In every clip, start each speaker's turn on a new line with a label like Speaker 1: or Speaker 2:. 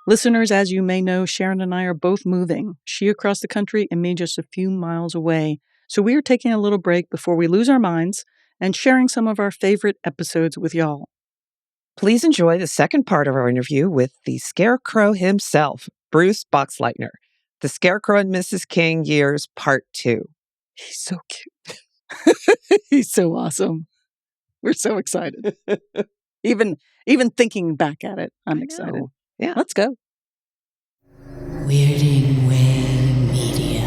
Speaker 1: Listeners, as you may know, Sharon and I are both moving, she across the country and me just a few miles away. So we are taking a little break before we lose our minds and sharing some of our favorite episodes with y'all.
Speaker 2: Please enjoy the second part of our interview with the Scarecrow himself, Bruce Boxleitner, The Scarecrow and Mrs. King Years Part 2.
Speaker 1: He's so cute. He's so awesome. We're so excited. Even thinking back at it, I'm excited.
Speaker 2: Yeah.
Speaker 1: Let's go.
Speaker 3: Weirding Way Media.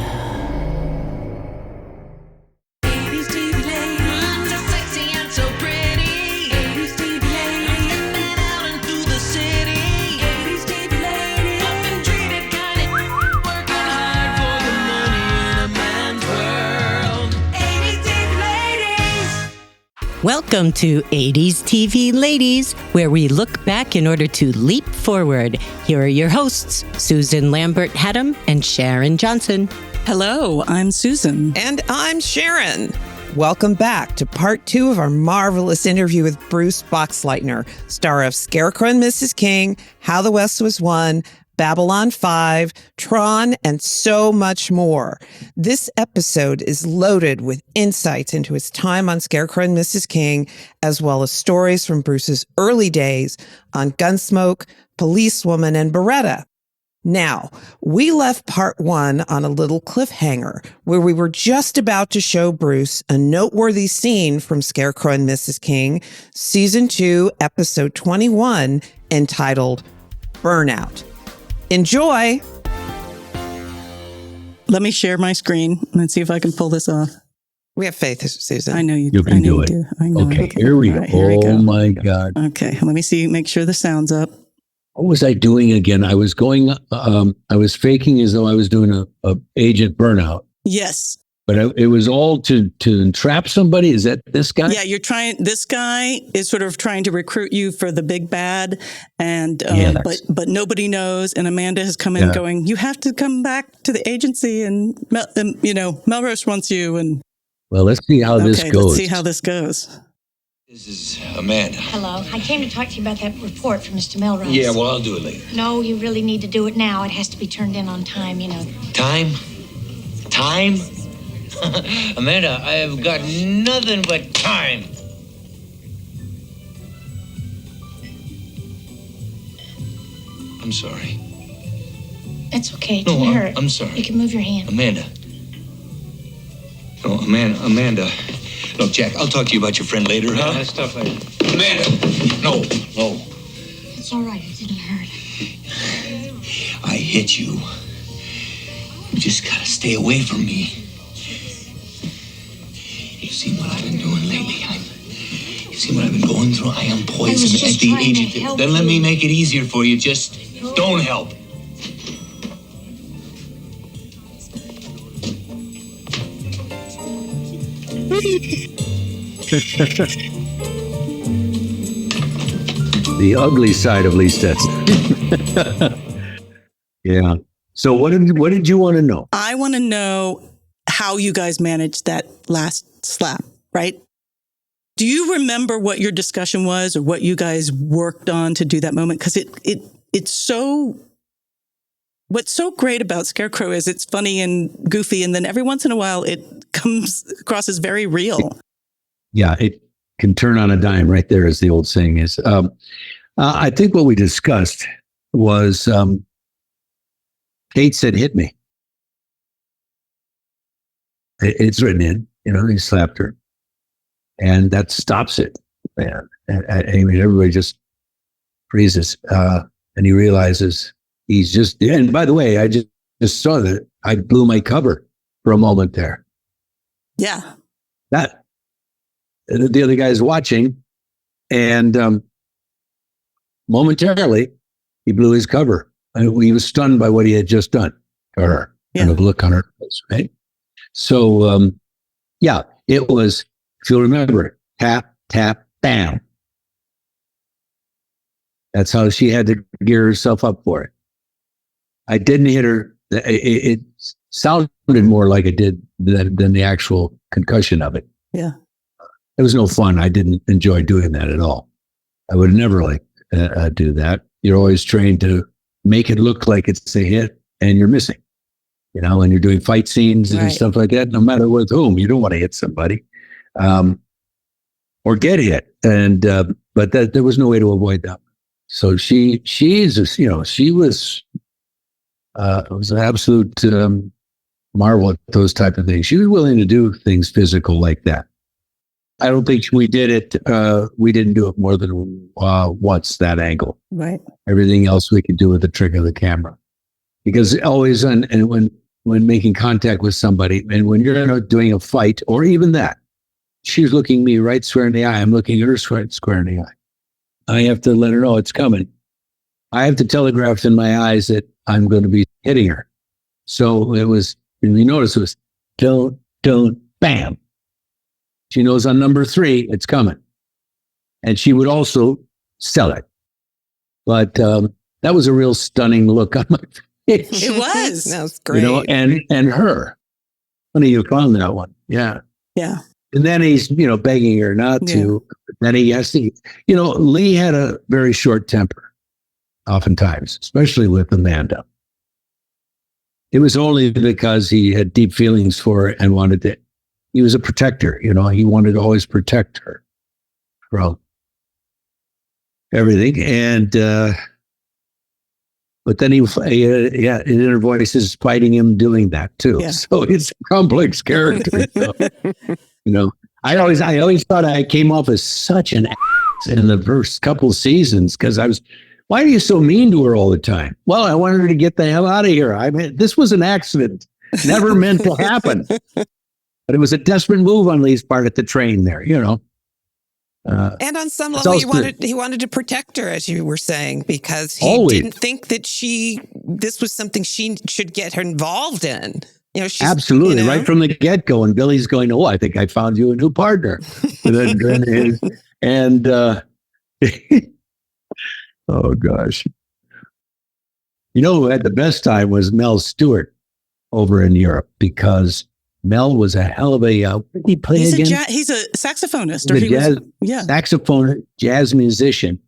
Speaker 3: Welcome to 80s TV Ladies, where we look back in order to leap forward. Here are your hosts, Susan+lambert+hatem and Sharon Johnson.
Speaker 1: Hello, I'm Susan.
Speaker 2: And I'm Sharon. Welcome back to part 2 of our marvelous interview with Bruce Boxleitner, star of Scarecrow and Mrs. King, How the West Was Won, Babylon 5, Tron, and so much more. This episode is loaded with insights into his time on Scarecrow and Mrs. King, as well as stories from Bruce's early days on Gunsmoke, Policewoman, and Beretta. Now, we left part 1 on a little cliffhanger where we were just about to show Bruce a noteworthy scene from Scarecrow and Mrs. King, Season 2, Episode 21, entitled Burnout. Enjoy!
Speaker 1: Let me share my screen and see if I can pull this off.
Speaker 2: We have faith, Susan.
Speaker 1: I know you
Speaker 4: can do it.
Speaker 1: I know
Speaker 4: Okay, here we go.
Speaker 1: Right, here we go.
Speaker 4: Oh my God.
Speaker 1: Okay, let me see, make sure the sound's up.
Speaker 4: What was I doing again? I was faking as though I was doing a agent burnout.
Speaker 1: Yes.
Speaker 4: But it was all to entrap somebody? Is that this guy?
Speaker 1: Yeah, this guy is sort of trying to recruit you for the big bad. And, but nobody knows. And Amanda has come in going, you have to come back to the agency and Melrose wants you. And
Speaker 4: well, let's see how this goes.
Speaker 1: Let's see how this goes.
Speaker 5: This is Amanda.
Speaker 6: Hello. I came to talk to you about that report from Mr. Melrose.
Speaker 5: Yeah, well, I'll do it later.
Speaker 6: No, you really need to do it now. It has to be turned in on time,
Speaker 5: Time? Time? Amanda, I have got nothing but time. I'm sorry.
Speaker 6: It's okay. It didn't hurt.
Speaker 5: I'm sorry.
Speaker 6: You can move your hand.
Speaker 5: Amanda. No, Amanda. Look, Jack, I'll talk to you about your friend later, huh? Let's talk later. Amanda! No.
Speaker 6: It's all right. It didn't hurt.
Speaker 5: I hit you. You just gotta stay away from me. You've seen what I've been doing lately. You've seen what I've been going through. I am poison at the agent. Then let me make it easier for you. Just don't help.
Speaker 4: The ugly side of Lee Stetson. Yeah. So what did you want to know?
Speaker 1: I want to know how you guys managed that last slap, right? Do you remember what your discussion was or what you guys worked on to do that moment? Because it's so... What's so great about Scarecrow is it's funny and goofy, and then every once in a while it comes across as very real.
Speaker 4: Yeah, it can turn on a dime right there, as the old saying is. I think what we discussed was Kate said, hit me. It's written in, he slapped her. And that stops it, man. And everybody just freezes. And he realizes he's just, and by the way, I just saw that I blew my cover for a moment there.
Speaker 1: Yeah.
Speaker 4: That the other guy's watching, and momentarily he blew his cover. He was stunned by what he had just done to her, and the look on her face, right? So, it was, if you'll remember, tap, tap, bam. That's how she had to gear herself up for it. I didn't hit her. It sounded more like it did than the actual concussion of it.
Speaker 1: Yeah.
Speaker 4: It was no fun. I didn't enjoy doing that at all. I would never do that. You're always trained to make it look like it's a hit and you're missing, and you're doing fight scenes and stuff like that, no matter with whom. You don't want to hit somebody or get hit. And, but there was no way to avoid that. So she was an absolute marvel at those type of things. She was willing to do things physical like that. I don't think we did it. We didn't do it more than once, that angle.
Speaker 1: Right.
Speaker 4: Everything else we could do with the trick of the camera. Because always, and when making contact with somebody, and when you're doing a fight, or even that, she's looking me right square in the eye. I'm looking at her square in the eye. I have to let her know it's coming. I have to telegraph in my eyes that I'm going to be hitting her. So it was, and you notice it was don't, bam. She knows on number 3, it's coming. And she would also sell it. But that was a real stunning look on my face.
Speaker 1: It was.
Speaker 2: That was great.
Speaker 4: And her. Funny you found that one. Yeah.
Speaker 1: Yeah.
Speaker 4: And then he's, begging her not to. Then he has to, Lee had a very short temper, oftentimes, especially with Amanda. It was only because he had deep feelings for her and wanted to. He was a protector, he wanted to always protect her from everything. And, but then in her voice is fighting him doing that too. Yeah. So it's a complex character. I always thought I came off as such an ass in the first couple seasons because why are you so mean to her all the time? Well, I wanted her to get the hell out of here. I mean, this was an accident, never meant to happen. But it was a desperate move on Lee's part at the train there, And
Speaker 2: on some level, he wanted to protect her, as you were saying, because he didn't think that this was something she should get her involved in.
Speaker 4: Absolutely, right from the get-go. And Billy's going, I think I found you a new partner. and oh, gosh. Who had the best time was Mel Stewart over in Europe, because Mel was a hell of a, what did he play again?
Speaker 1: He's a saxophonist.
Speaker 4: Saxophone, jazz musician.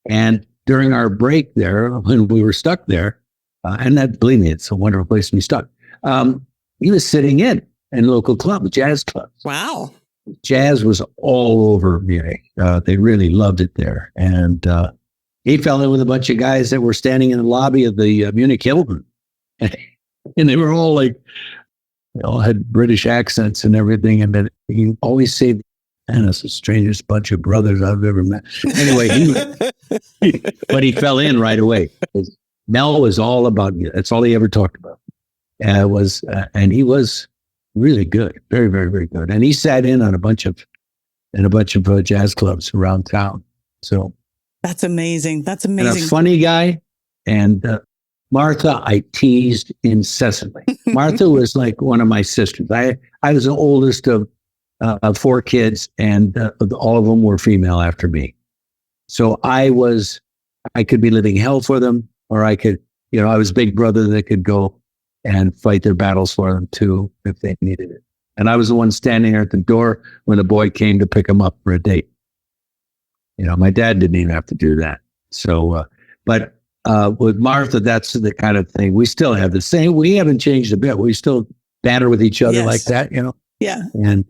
Speaker 4: And during our break there, when we were stuck there, and that, believe me, it's a wonderful place to be stuck. He was sitting in local clubs, jazz clubs.
Speaker 2: Wow.
Speaker 4: Jazz was all over Munich. They really loved it there. And he fell in with a bunch of guys that were standing in the lobby of the Munich Hilton. And they were all like, they all had British accents and everything. And then he always said, man, it's the strangest bunch of brothers I've ever met. Anyway, but he fell in right away. Mel was all about you. That's all he ever talked about. And he was really good, very, very, very good. And he sat in on a bunch of jazz clubs around town. So
Speaker 1: that's amazing. That's amazing.
Speaker 4: And a funny guy. And Martha, I teased incessantly. Martha was like one of my sisters. I was the oldest of 4 kids, and all of them were female after me. So I could be living hell for them, or I could, I was big brother that could go and fight their battles for them too, if they needed it. And I was the one standing there at the door when the boy came to pick him up for a date. My dad didn't even have to do that. So, but with Martha, that's the kind of thing. We still have the same. We haven't changed a bit. We still banter with each other like that,
Speaker 1: Yeah.
Speaker 4: And,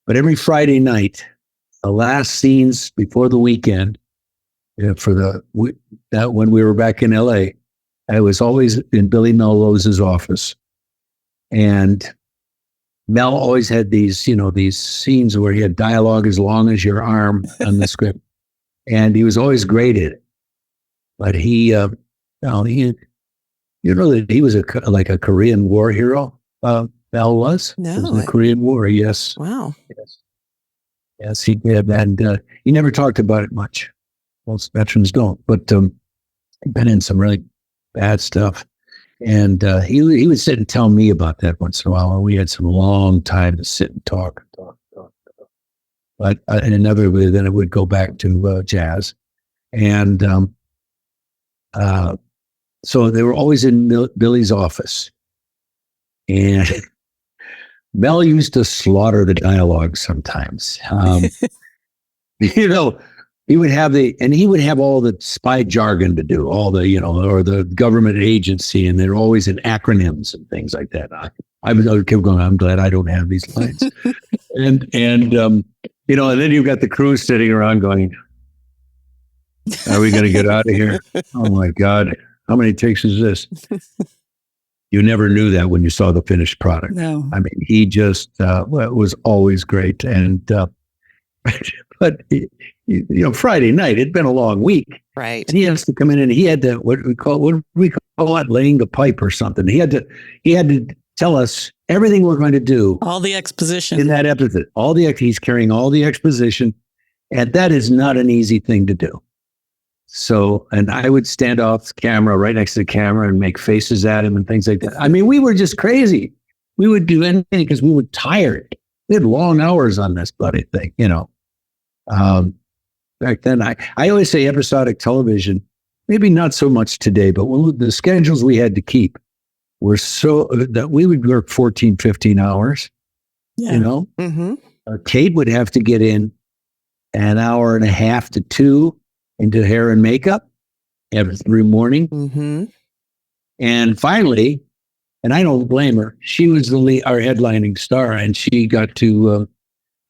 Speaker 4: but every Friday night, the last scenes before the weekend, when we were back in LA, I was always in Billy Melrose's office. And Mel always had these scenes where he had dialogue as long as your arm on the script. And he was always great at it. But he that he was like a Korean War hero, Mel was?
Speaker 2: No.
Speaker 4: It was the Korean War, yes.
Speaker 2: Wow.
Speaker 4: Yes, he did. And he never talked about it much. Most veterans don't. But he'd been in some really bad stuff. And he would sit and tell me about that once in a while. And we had some long time to sit and talk. But inevitably, then it would go back to jazz. And so they were always in Billy's office. And Mel used to slaughter the dialogue sometimes. he would have all the spy jargon to do, all the, or the government agency, and they're always in acronyms and things like that. I kept going, I'm glad I don't have these lines. and then you've got the crew sitting around going, are we going to get out of here? Oh my God. How many takes is this? You never knew that when you saw the finished product.
Speaker 1: No.
Speaker 4: I mean, he just was always great. And, but Friday night, it'd been a long week.
Speaker 2: Right.
Speaker 4: And he has to come in and he had to, what we call it, laying the pipe or something. He had to tell us everything we're going to do.
Speaker 1: All the exposition.
Speaker 4: In that episode. He's carrying all the exposition. And that is not an easy thing to do. So, and I would stand off camera, right next to the camera, and make faces at him and things like that. I mean, we were just crazy. We would do anything because we were tired. We had long hours on this bloody thing, Back then, I always say episodic television, maybe not so much today, but the schedules we had to keep were so that we would work 14, 15 hours,
Speaker 2: Mm-hmm.
Speaker 4: Kate would have to get in an hour and a half to 2 into hair and makeup every morning.
Speaker 2: Mm-hmm.
Speaker 4: And finally, and I don't blame her, she was our headlining star, and she got to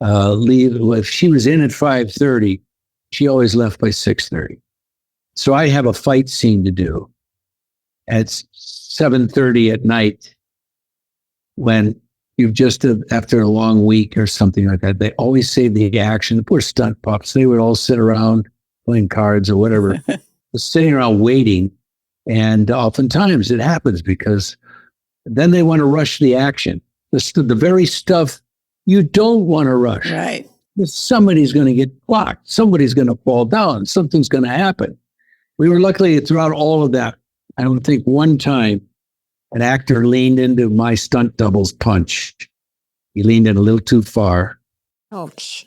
Speaker 4: leave. If she was in at 5:30, she always left by 6:30. So I have a fight scene to do at 7:30 at night when you've just, after a long week or something like that. They always save the action. The poor stunt pups, they would all sit around playing cards or whatever, just sitting around waiting. And oftentimes it happens because then they want to rush the action. The very stuff you don't want to rush.
Speaker 1: Right.
Speaker 4: Somebody's going to get blocked. Somebody's going to fall down. Something's going to happen. We were luckily throughout all of that. I don't think one time an actor leaned into my stunt double's punch. He leaned in a little too far.
Speaker 2: Ouch.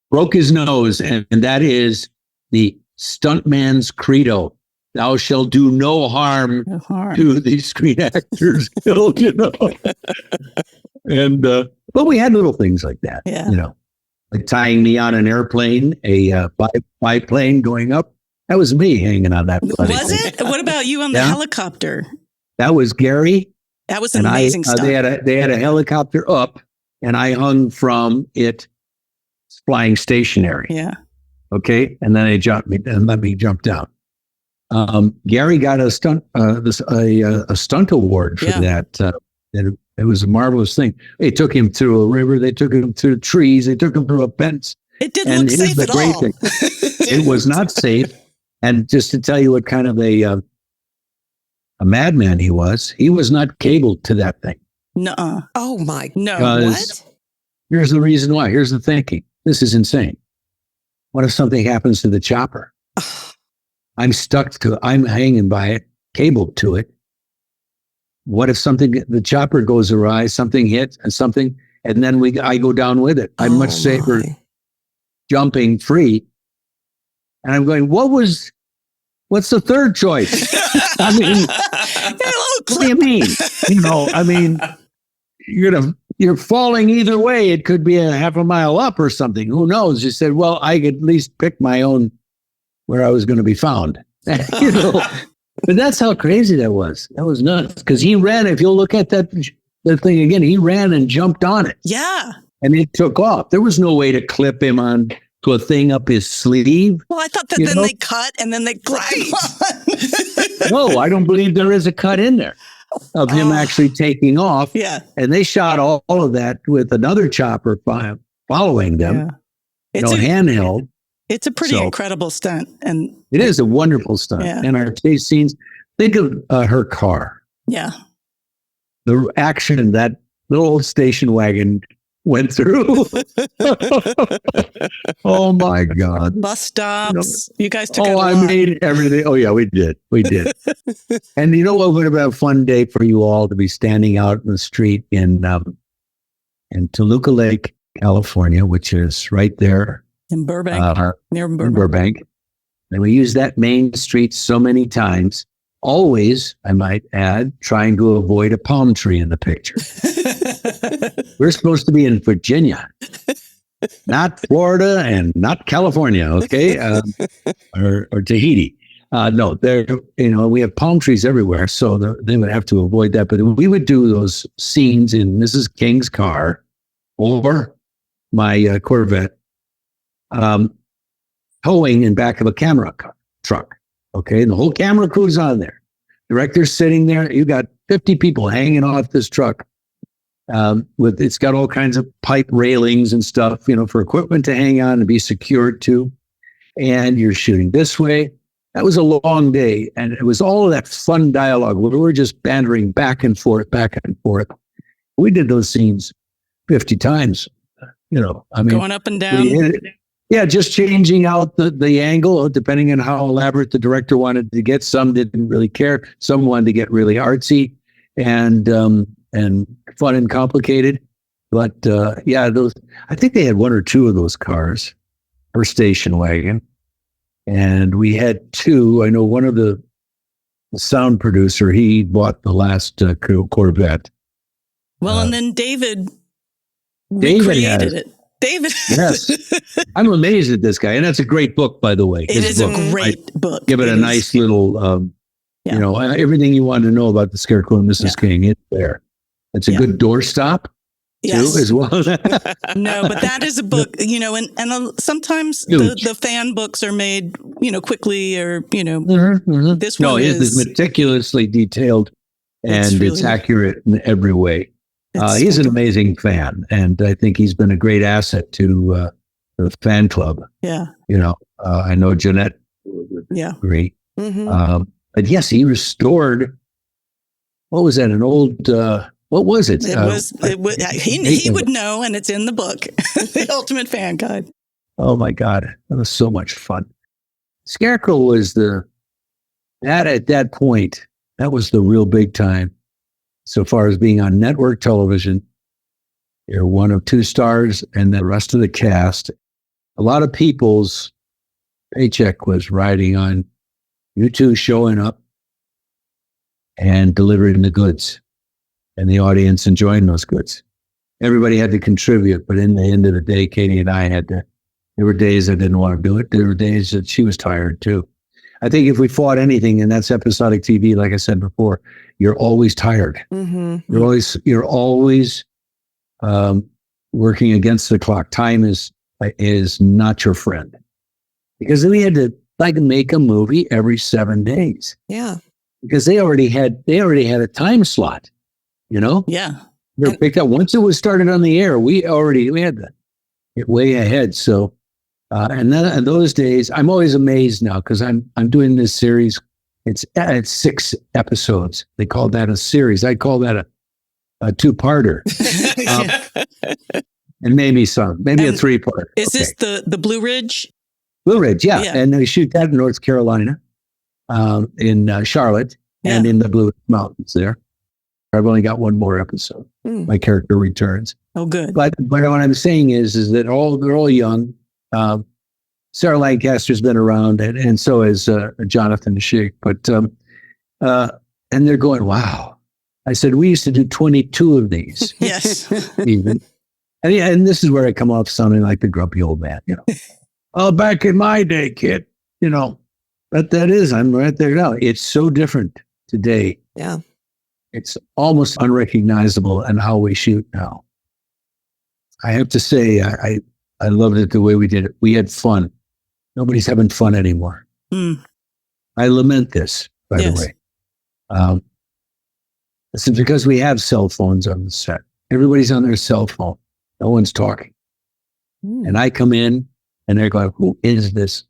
Speaker 4: Broke his nose. And that is the stuntman's credo. Thou shalt do no harm to these screen actors. And, but we had little things like that, like tying me on an airplane, a biplane going up. That was me hanging on that.
Speaker 1: Was it? What about you on the helicopter?
Speaker 4: That was Gary.
Speaker 1: That was amazing stuff.
Speaker 4: They had a helicopter up, and I hung from it, flying stationary.
Speaker 1: Yeah. Okay.
Speaker 4: And then they jumped me and let me jump down. Gary got a stunt award for that. It was a marvelous thing. They took him through a river. They took him through trees. They took him through a fence.
Speaker 1: It didn't look safe at all.
Speaker 4: It was not safe. And just to tell you what kind of a madman he was not cabled to that thing.
Speaker 1: Nuh-uh.
Speaker 2: Oh my!
Speaker 1: No.
Speaker 2: What?
Speaker 4: Here's the reason why. Here's the thinking. This is insane. What if something happens to the chopper? I'm hanging by it, cabled to it. What if the chopper goes awry, something hits and then I go down with it. I'm much safer jumping free. And I'm going, what's the third choice? I mean, what do you mean? You're falling either way. It could be a half a mile up or something. Who knows? You said, well, I could at least pick my own where I was going to be found. But that's how crazy that was. That was nuts. Because he ran. If you'll look at that thing again, he ran and jumped on it.
Speaker 1: Yeah.
Speaker 4: And it took off. There was no way to clip him on to a thing up his sleeve.
Speaker 1: Well, I thought that they cut and then they clipped him on.
Speaker 4: No, I don't believe there is a cut in there of him actually taking off.
Speaker 1: Yeah.
Speaker 4: And they shot all of that with another chopper following them, handheld.
Speaker 1: It's a pretty incredible stunt. And
Speaker 4: it is a wonderful stunt.
Speaker 1: Yeah.
Speaker 4: And our chase scenes, think of her car.
Speaker 1: Yeah.
Speaker 4: The action that little old station wagon went through. Oh my God.
Speaker 1: Bus stops. You guys took it.
Speaker 4: I made everything. Oh yeah, we did. And you know what would have been a fun day for you all to be standing out in the street in Toluca Lake, California, which is right there.
Speaker 1: In Burbank. Near Burbank.
Speaker 4: In Burbank. And we use that main street so many times. Always, I might add, trying to avoid a palm tree in the picture. We're supposed to be in Virginia. not Florida and not California, okay, or Tahiti. No, there. We have palm trees everywhere, so they would have to avoid that. But we would do those scenes in Mrs. King's car or my Corvette, towing in back of a camera truck. Okay, and the whole camera crew's on there. Director's sitting there. You got 50 people hanging off this truck. It's got all kinds of pipe railings and stuff, for equipment to hang on and be secured to. And you're shooting this way. That was a long day, and it was all of that fun dialogue. We were just bantering back and forth. We did those scenes 50 times.
Speaker 1: Going up and down.
Speaker 4: Just changing out the angle depending on how elaborate the director wanted to get. Some didn't really care. Some wanted to get really artsy and fun and complicated. But those. I think they had one or two of those cars per station wagon, and we had two. I know one of the sound producer. He bought the last Corvette.
Speaker 1: Well, and then David recreated it. David.
Speaker 4: Yes. I'm amazed at this guy. And that's a great book, by the way.
Speaker 1: It is a great book.
Speaker 4: Give it a nice little, everything you want to know about the Scarecrow and Mrs. King, it's there. It's a good doorstop, too, as well.
Speaker 1: No, but that is a book, and sometimes the fan books are made, quickly or, this one
Speaker 4: is meticulously detailed and it's accurate in every way. He's an amazing fan, and I think he's been a great asset to the fan club.
Speaker 1: Yeah.
Speaker 4: I know Jeanette would agree.
Speaker 1: Mm-hmm.
Speaker 4: But yes, he restored, what was that, an old, what was it?
Speaker 1: He would know, and it's in the book, The Ultimate Fan Guide.
Speaker 4: Oh my God, that was so much fun. Scarecrow was at that point, that was the real big time. So far as being on network television, you're one of two stars, and the rest of the cast, a lot of people's paycheck was riding on you two showing up and delivering the goods, and the audience enjoying those goods. Everybody had to contribute, but in the end of the day, Katie and I had to. There were days I didn't want to do it. There were days that she was tired too. I think if we fought anything, and that's episodic TV, like I said before, you're always tired.
Speaker 2: Mm-hmm.
Speaker 4: You're always working against the clock. Time is not your friend, because we had to make a movie every 7 days.
Speaker 2: Yeah,
Speaker 4: because they already had a time slot.
Speaker 1: Yeah.
Speaker 4: We were picked up once it was started on the air. We had it way ahead. So. And then in those days, I'm always amazed now because I'm doing this series. It's 6 episodes. They call that a series. I call that a two-parter, and maybe a 3-part.
Speaker 1: Is this the Blue Ridge?
Speaker 4: Blue Ridge, yeah. And we shoot that in North Carolina, in Charlotte, and in the Blue Mountains there. I've only got one more episode. My character returns.
Speaker 1: Oh, good.
Speaker 4: But what I'm saying is that they're all young. Sarah Lancaster's been around, and so is Jonathan Schick. But and they're going, wow. I said, we used to do 22 of these.
Speaker 1: Yes.
Speaker 4: Even. And this is where I come off sounding like the grumpy old man, Oh, back in my day, kid, But I'm right there now. It's so different today.
Speaker 2: Yeah.
Speaker 4: It's almost unrecognizable in how we shoot now. I have to say, I loved it the way we did it. We had fun. Nobody's having fun anymore. I lament this, by the way. This is because we have cell phones on the set. Everybody's on their cell phone. No one's talking. And I come in, and they're going, who is this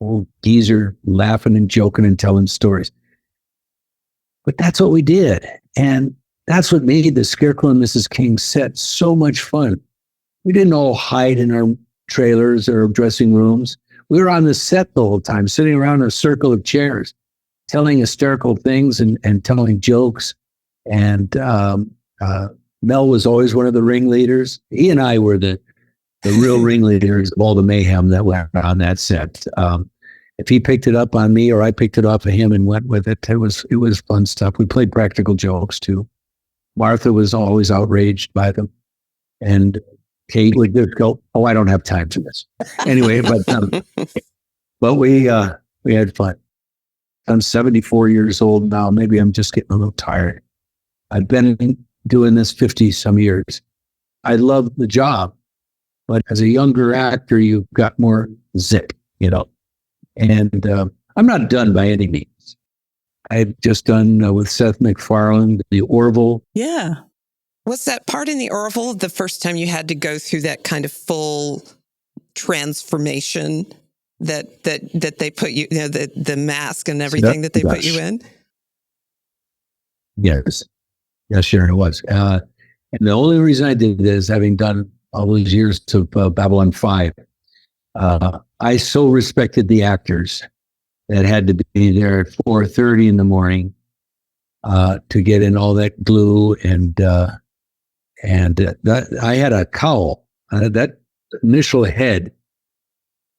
Speaker 4: old geezer laughing and joking and telling stories? But that's what we did. And that's what made the Scarecrow and Mrs. King set so much fun. We didn't all hide in our trailers or dressing rooms. We were on the set the whole time, sitting around in a circle of chairs, telling hysterical things and telling jokes. And Mel was always one of the ringleaders. He and I were the real ringleaders of all the mayhem that went on that set. If he picked it up on me or I picked it off of him and went with it, it was fun stuff. We played practical jokes too. Martha was always outraged by them. And Kate would just go, "Oh, I don't have time for this." Anyway, but we had fun. I'm 74 years old now. Maybe I'm just getting a little tired. I've been doing this 50 some years. I love the job, but as a younger actor, you've got more zip, and I'm not done by any means. I've just done with Seth MacFarlane, the Orville.
Speaker 1: Yeah.
Speaker 2: Was that part in the Orville the first time you had to go through that kind of full transformation that they put you, the mask and everything that they put you in?
Speaker 4: Yes, Sharon, it was. And the only reason I did this, having done all those years of Babylon 5, I so respected the actors that had to be there at 4:30 in the morning to get in all that glue and that I had a cowl. That initial head,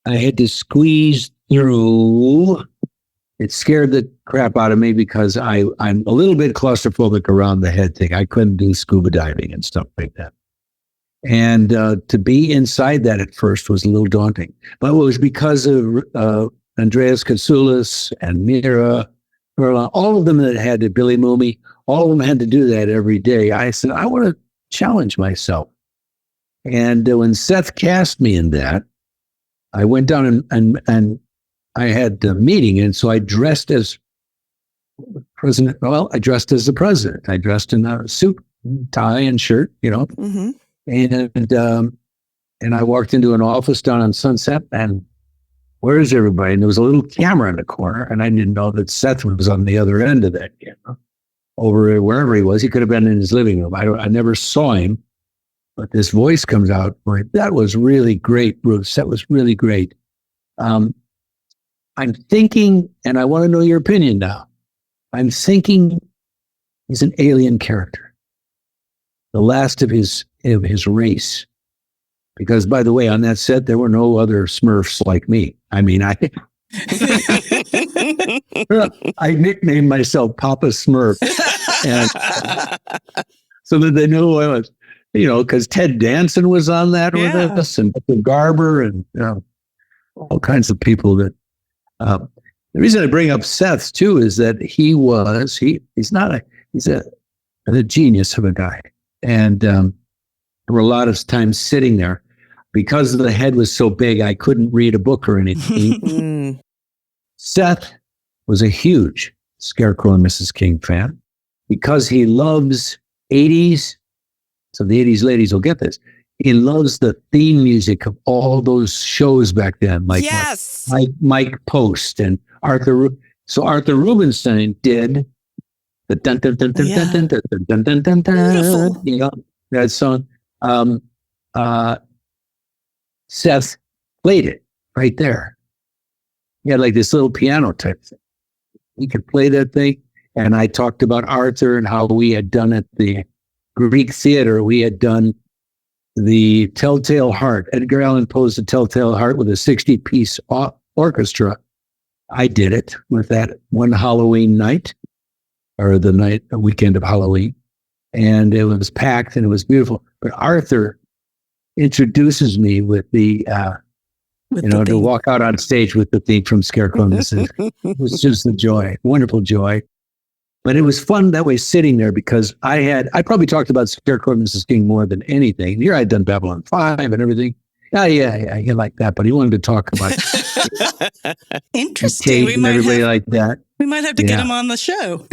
Speaker 4: I had to squeeze through. It scared the crap out of me because I'm a little bit claustrophobic around the head thing. I couldn't do scuba diving and stuff like that. And to be inside that at first was a little daunting. But it was because of Andreas Katsoulis and Mira, all of them that had to, Billy Mooney, all of them had to do that every day. I said, I want to challenge myself. And when Seth cast me in that, I went down and I had a meeting. And so I dressed as president. Well, I dressed as the president. I dressed in a suit, tie, and shirt,
Speaker 2: Mm-hmm.
Speaker 4: And I walked into an office down on Sunset, and where's everybody? And there was a little camera in the corner, and I didn't know that Seth was on the other end of that camera, over wherever he was. He could have been in his living room. I never saw him, but this voice comes out. That was really great, Bruce. That was really great. I'm thinking, and I want to know your opinion now. I'm thinking he's an alien character, the last of his race. Because, by the way, on that set, there were no other Smurfs like me. I mean, I nicknamed myself Papa Smurf, and so that they knew who I was. Because Ted Danson was on that with us, and Garber, and all kinds of people. That the reason I bring up Seth too is that he's a genius of a guy, and there were a lot of times sitting there. Because the head was so big, I couldn't read a book or anything. Seth was a huge Scarecrow and Mrs. King fan because he loves 80s. So the 80s ladies will get this. He loves the theme music of all those shows back then, like Mike Post and Arthur. So Arthur Rubinstein did the dun dun dun dun dun dun dun dun dun dun. That song. Seth played it right there. He had like this little piano type thing. He could play that thing. And I talked about Arthur and how we had done at the Greek Theater. We had done the Telltale Heart. Edgar Allan Poe's The Telltale Heart with a 60-piece orchestra. I did it with that one Halloween night, or a weekend of Halloween. And it was packed and it was beautiful. But Arthur introduces me with to walk out on stage with the theme from Scarecrow and Mrs. It was just a joy, wonderful joy. But it was fun that way sitting there because I probably talked about Scarecrow and Mrs. King more than anything. Here I'd done Babylon 5 and everything. Yeah, he liked that, but he wanted to talk about
Speaker 1: interesting.
Speaker 4: We might everybody like that.
Speaker 1: We might have to get him on the show.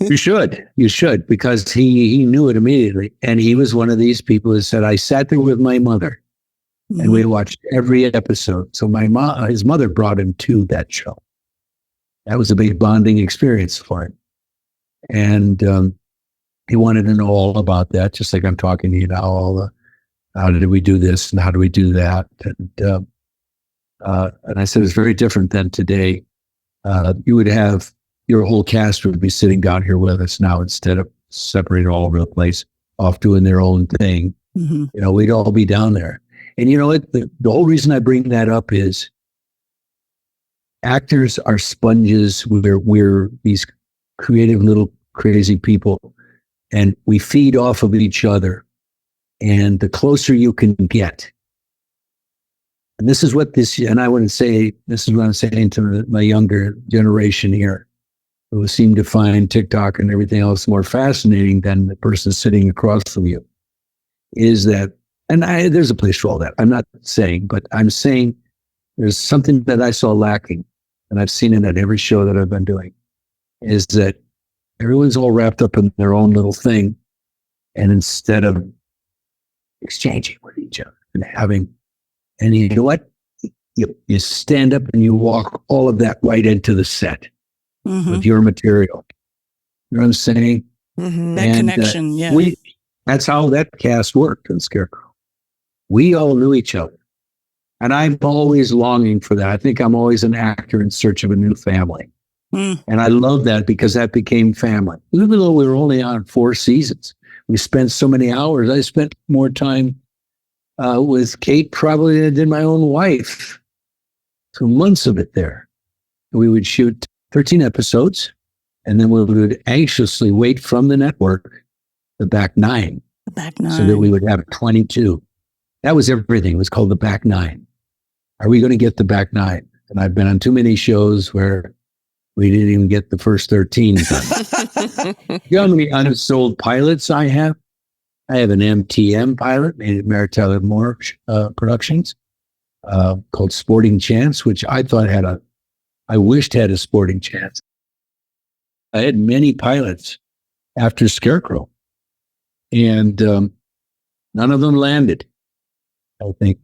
Speaker 4: You should, because he knew it immediately. And he was one of these people who said, I sat there with my mother and we watched every episode. So his mother brought him to that show. That was a big bonding experience for him. And he wanted to know all about that, just like I'm talking to you now, how did we do this and how do we do that? And I said, it's very different than today. You would have your whole cast would be sitting down here with us now instead of separated all over the place, off doing their own thing. Mm-hmm. We'd all be down there. And you know what? The whole reason I bring that up is actors are sponges. We're these creative little crazy people, and we feed off of each other. And the closer you can get. And this is what and I wouldn't say, this is what I'm saying to my younger generation here, who seem to find TikTok and everything else more fascinating than the person sitting across from you, is that, and there's a place for all that. I'm not saying, but I'm saying there's something that I saw lacking, and I've seen it at every show that I've been doing, is that everyone's all wrapped up in their own little thing. And instead of exchanging with each other and having, and you know what? You stand up and you walk all of that right into the set with your material. You know what I'm saying?
Speaker 1: That connection, yeah.
Speaker 4: That's how that cast worked in Scarecrow. We all knew each other. And I'm always longing for that. I think I'm always an actor in search of a new family. And I love that because that became family. Even though we were only on 4 seasons, we spent so many hours. I spent more time with Kate probably than I did my own wife. 2 months of it there. We would shoot 13 episodes, and then we would anxiously wait from the network the back 9.
Speaker 1: The back 9.
Speaker 4: So that we would have 22. That was everything. It was called the back 9. Are we going to get the back 9? And I've been on too many shows where we didn't even get the first 13 done. You know how many unsold pilots I have? I have an MTM pilot made at Mary Tyler Moore Productions called Sporting Chance, which I thought I wished had a sporting chance. I had many pilots after Scarecrow, and none of them landed. I think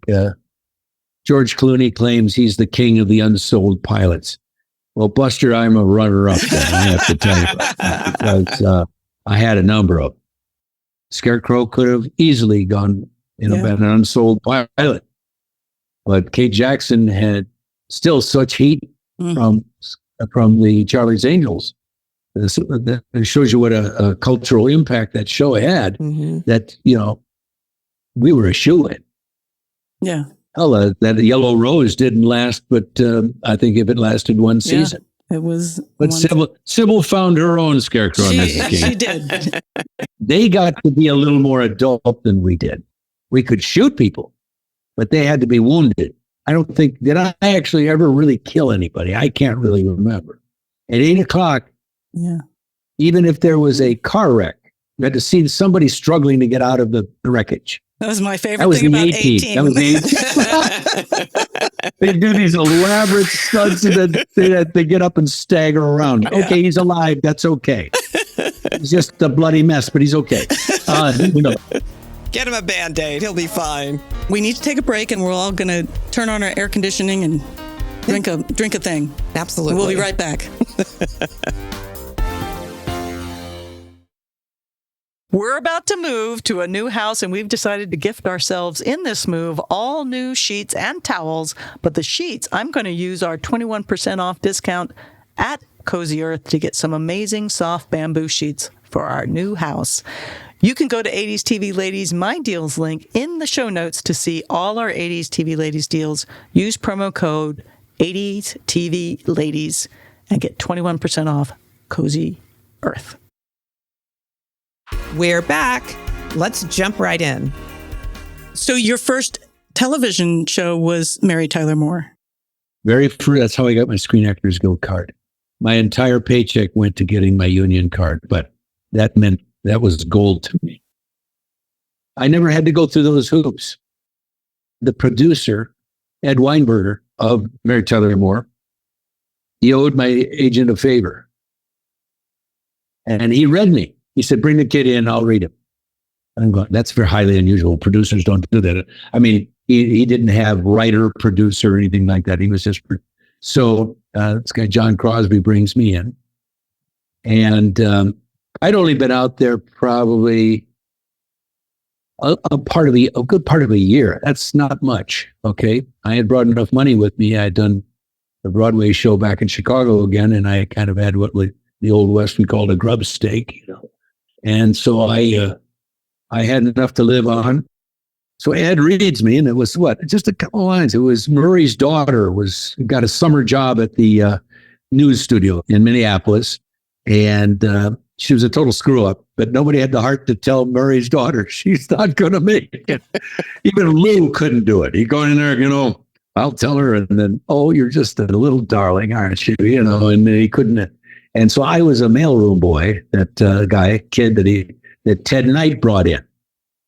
Speaker 4: George Clooney claims he's the king of the unsold pilots. Well, Buster, I'm a runner-up, then, I have to tell you, because I had a number of them. Scarecrow could have easily gone, been an unsold pilot. But Kate Jackson had still such heat from the Charlie's Angels. That shows you what a cultural impact that show had, that, we were a shoo-in.
Speaker 1: Yeah.
Speaker 4: Hell, that Yellow Rose didn't last, but I think if it lasted 1 season.
Speaker 1: It was.
Speaker 4: But Sybil found her own Scarecrow and Mrs. King.
Speaker 1: She did.
Speaker 4: They got to be a little more adult than we did. We could shoot people, but they had to be wounded. I don't think, did I actually ever really kill anybody? I can't really remember. At 8 o'clock, even if there was a car wreck, you had to see somebody struggling to get out of the wreckage.
Speaker 1: That was my favorite thing about 18.
Speaker 4: That was the 18. They do these elaborate stunts that they get up and stagger around. Yeah. Okay, he's alive. That's okay. He's just a bloody mess, but he's okay.
Speaker 2: Get him a Band-Aid. He'll be fine.
Speaker 1: We need to take a break, and we're all going to turn on our air conditioning and drink a thing.
Speaker 2: Absolutely.
Speaker 1: We'll be right back. We're about to move to a new house, and we've decided to gift ourselves in this move all new sheets and towels. But the sheets, I'm going to use our 21% off discount at Cozy Earth to get some amazing soft bamboo sheets for our new house. You can go to 80s TV Ladies My Deals link in the show notes to see all our 80s TV Ladies deals. Use promo code 80s TV Ladies and get 21% off Cozy Earth.
Speaker 2: We're back. Let's jump right in.
Speaker 1: So your first television show was Mary Tyler Moore.
Speaker 4: That's how I got my Screen Actors Guild card. My entire paycheck went to getting my union card, but that meant that was gold to me. I never had to go through those hoops. The producer, Ed Weinberger of Mary Tyler Moore, he owed my agent a favor. And he read me. He said, bring the kid in, I'll read him. And I'm going, that's very highly unusual. Producers don't do that. I mean, he didn't have writer, producer, or anything like that. He was just, so this guy, John Crosby, brings me in. And I'd only been out there probably a good part of a year. That's not much, okay? I had brought enough money with me. I had done a Broadway show back in Chicago again, and I kind of had what the Old West we called a grub stake, And so I had enough to live on. So Ed reads me, and it was just a couple of lines. It was Murray's daughter got a summer job at the news studio in Minneapolis, and she was a total screw up, but nobody had the heart to tell Murray's daughter she's not going to make it. Even Lou couldn't do it. He'd go in there, I'll tell her. And then, oh, you're just a little darling, aren't you? And he couldn't. And so I was a mailroom boy, that kid that Ted Knight brought in.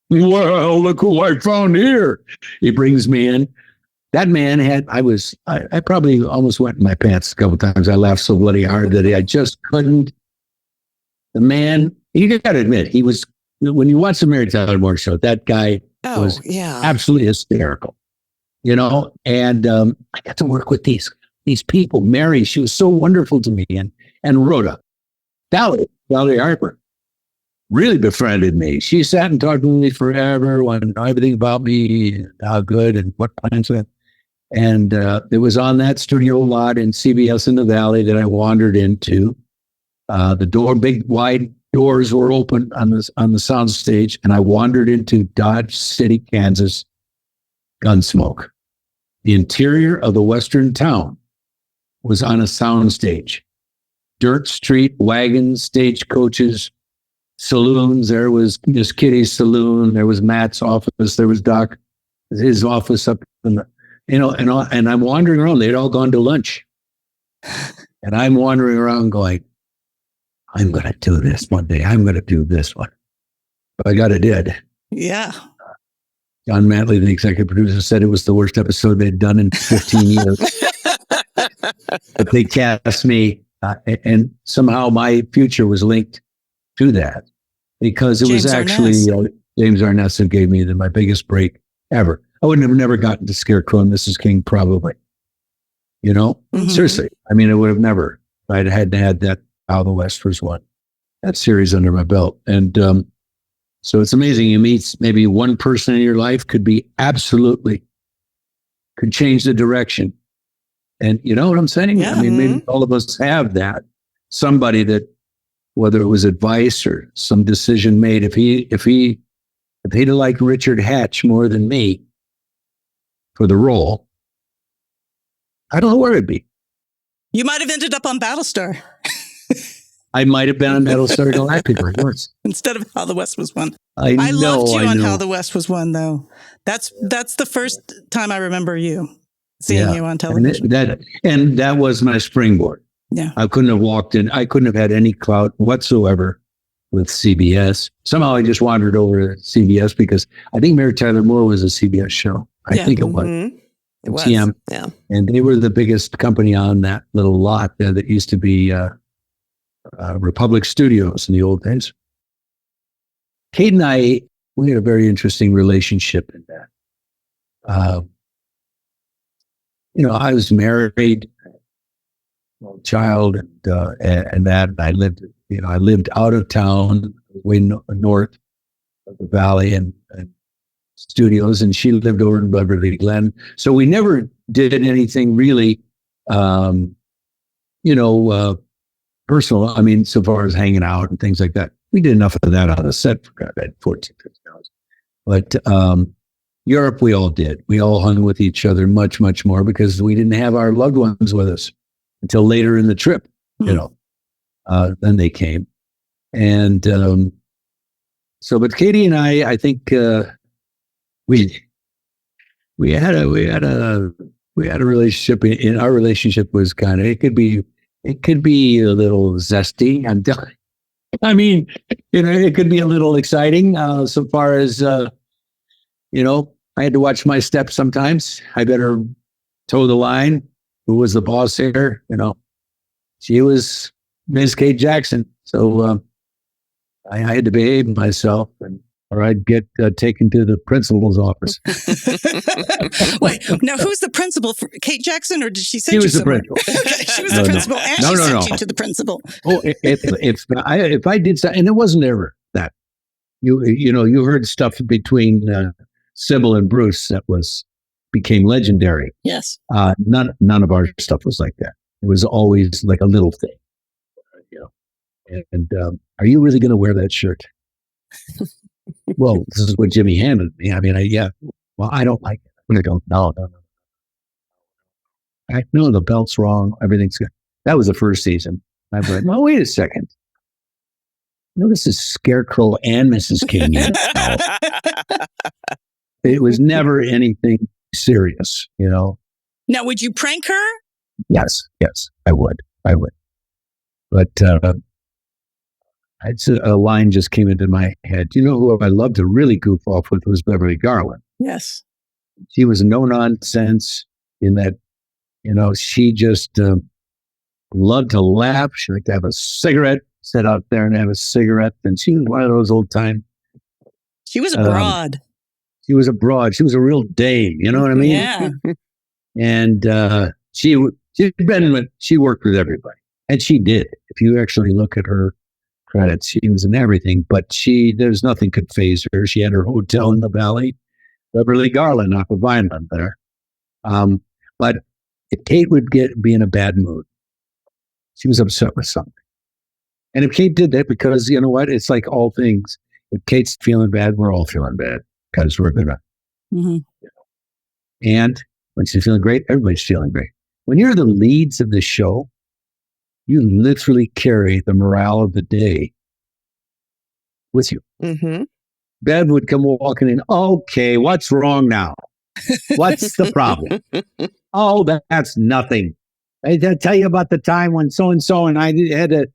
Speaker 4: Well, look who I found here. He brings me in. That man I probably almost went in my pants a couple times. I laughed so bloody hard that I just couldn't. The man, you got to admit, he was, when you watch the Mary Tyler Moore Show, that guy was absolutely hysterical, and I got to work with these people. Mary, she was so wonderful to me. And Rhoda, Valerie Harper, really befriended me. She sat and talked to me forever, wanted to know everything about me, and how good and what plans we had. And it was on that studio lot in CBS in the Valley that I wandered into. The big wide doors were open on the sound stage, and I wandered into Dodge City, Kansas, Gunsmoke. The interior of the Western town was on a sound stage. Dirt street, wagons, stagecoaches, saloons. There was Miss Kitty's saloon. There was Matt's office. There was Doc, his office up in the, and I'm wandering around. They'd all gone to lunch. And I'm wandering around going, I'm going to do this one day. I'm going to do this one. But I got it did.
Speaker 1: Yeah.
Speaker 4: John Matley, the executive producer, said it was the worst episode they'd done in 15 years. But they cast me, and somehow my future was linked to that, because it was actually James Arness who gave me my biggest break ever. I would have never gotten to Scarecrow and Mrs. King, probably. Seriously. I mean, I would have never. I had had that How the West Was Won, that series under my belt. And so it's amazing. You meet maybe one person in your life could change the direction. And you know what I'm saying?
Speaker 1: Yeah.
Speaker 4: I mean, maybe all of us have that. Somebody that, whether it was advice or some decision made, if he'd liked Richard Hatch more than me for the role, I don't know where it'd be.
Speaker 1: You might have ended up on Battlestar.
Speaker 4: I might have been on Battlestar Galactica
Speaker 1: instead of How the West Was Won.
Speaker 4: I
Speaker 1: loved you on How the West Was Won, though. That's the first time I remember seeing you on television.
Speaker 4: And that was my springboard.
Speaker 1: Yeah,
Speaker 4: I couldn't have walked in. I couldn't have had any clout whatsoever with CBS. Somehow I just wandered over to CBS because I think Mary Tyler Moore was a CBS show. I think it was.
Speaker 2: It was.
Speaker 4: TM.
Speaker 2: Yeah.
Speaker 4: And they were the biggest company on that little lot there that used to be Republic Studios in the old days. Kate and I, we had a very interesting relationship in that. I was married, child, and that. And I lived out of town, way north of the Valley, and studios, and she lived over in Beverly Glen. So we never did anything really, personal. I mean, so far as hanging out and things like that. We did enough of that on the set for about 14, 15 hours. But Europe, we all did. We all hung with each other much, much more because we didn't have our loved ones with us until later in the trip, then they came. And but Katie and I think we had a relationship. In our relationship was kind of, it could be a little zesty. I mean, it could be a little exciting so far as I had to watch my steps sometimes. I better toe the line. Who was the boss here? She was Ms. Kate Jackson. So I had to behave myself, or I'd get taken to the principal's office.
Speaker 1: Wait, now who's the principal? For Kate Jackson, or did she send
Speaker 4: you
Speaker 1: somewhere?
Speaker 4: The principal.
Speaker 1: Okay, she was the principal, and she sent you to the principal.
Speaker 4: Oh, if I did something, and it wasn't ever that. You heard stuff between Sybil and Bruce that became legendary.
Speaker 1: Yes.
Speaker 4: None of our stuff was like that. It was always like a little thing. And are you really going to wear that shirt? Well, this is what Jimmy handed me. I mean, well, I don't like it. I'm going to go, no. No, the belt's wrong. Everything's good. That was the first season. I went, well, wait a second. This is Scarecrow and Mrs. King. It was never anything serious,
Speaker 1: Now, would you prank her?
Speaker 4: Yes, I would. But a line just came into my head. You know who I loved to really goof off with was Beverly Garland.
Speaker 1: Yes.
Speaker 4: She was no nonsense in that, she just loved to laugh. She liked to have a cigarette, sit out there and have a cigarette. And she was one of those old time.
Speaker 1: She was a broad.
Speaker 4: She was a broad. She was a real dame. You know what I mean?
Speaker 1: Yeah.
Speaker 4: And she worked with everybody. And she did. If you actually look at her credits, she was in everything. But there's nothing could faze her. She had her hotel in the valley, Beverly Garland off of Vineland there. But if Kate would be in a bad mood, she was upset with something. And if Kate did that, because you know what? It's like all things. If Kate's feeling bad, we're all feeling bad because we're going to.
Speaker 1: Mm-hmm.
Speaker 4: And when she's feeling great, everybody's feeling great. When you're the leads of the show, you literally carry the morale of the day with you.
Speaker 2: Mm-hmm.
Speaker 4: Bev would come walking in. Okay, what's wrong now? What's the problem? Oh, that's nothing. I tell you about the time when so-and-so and I had to,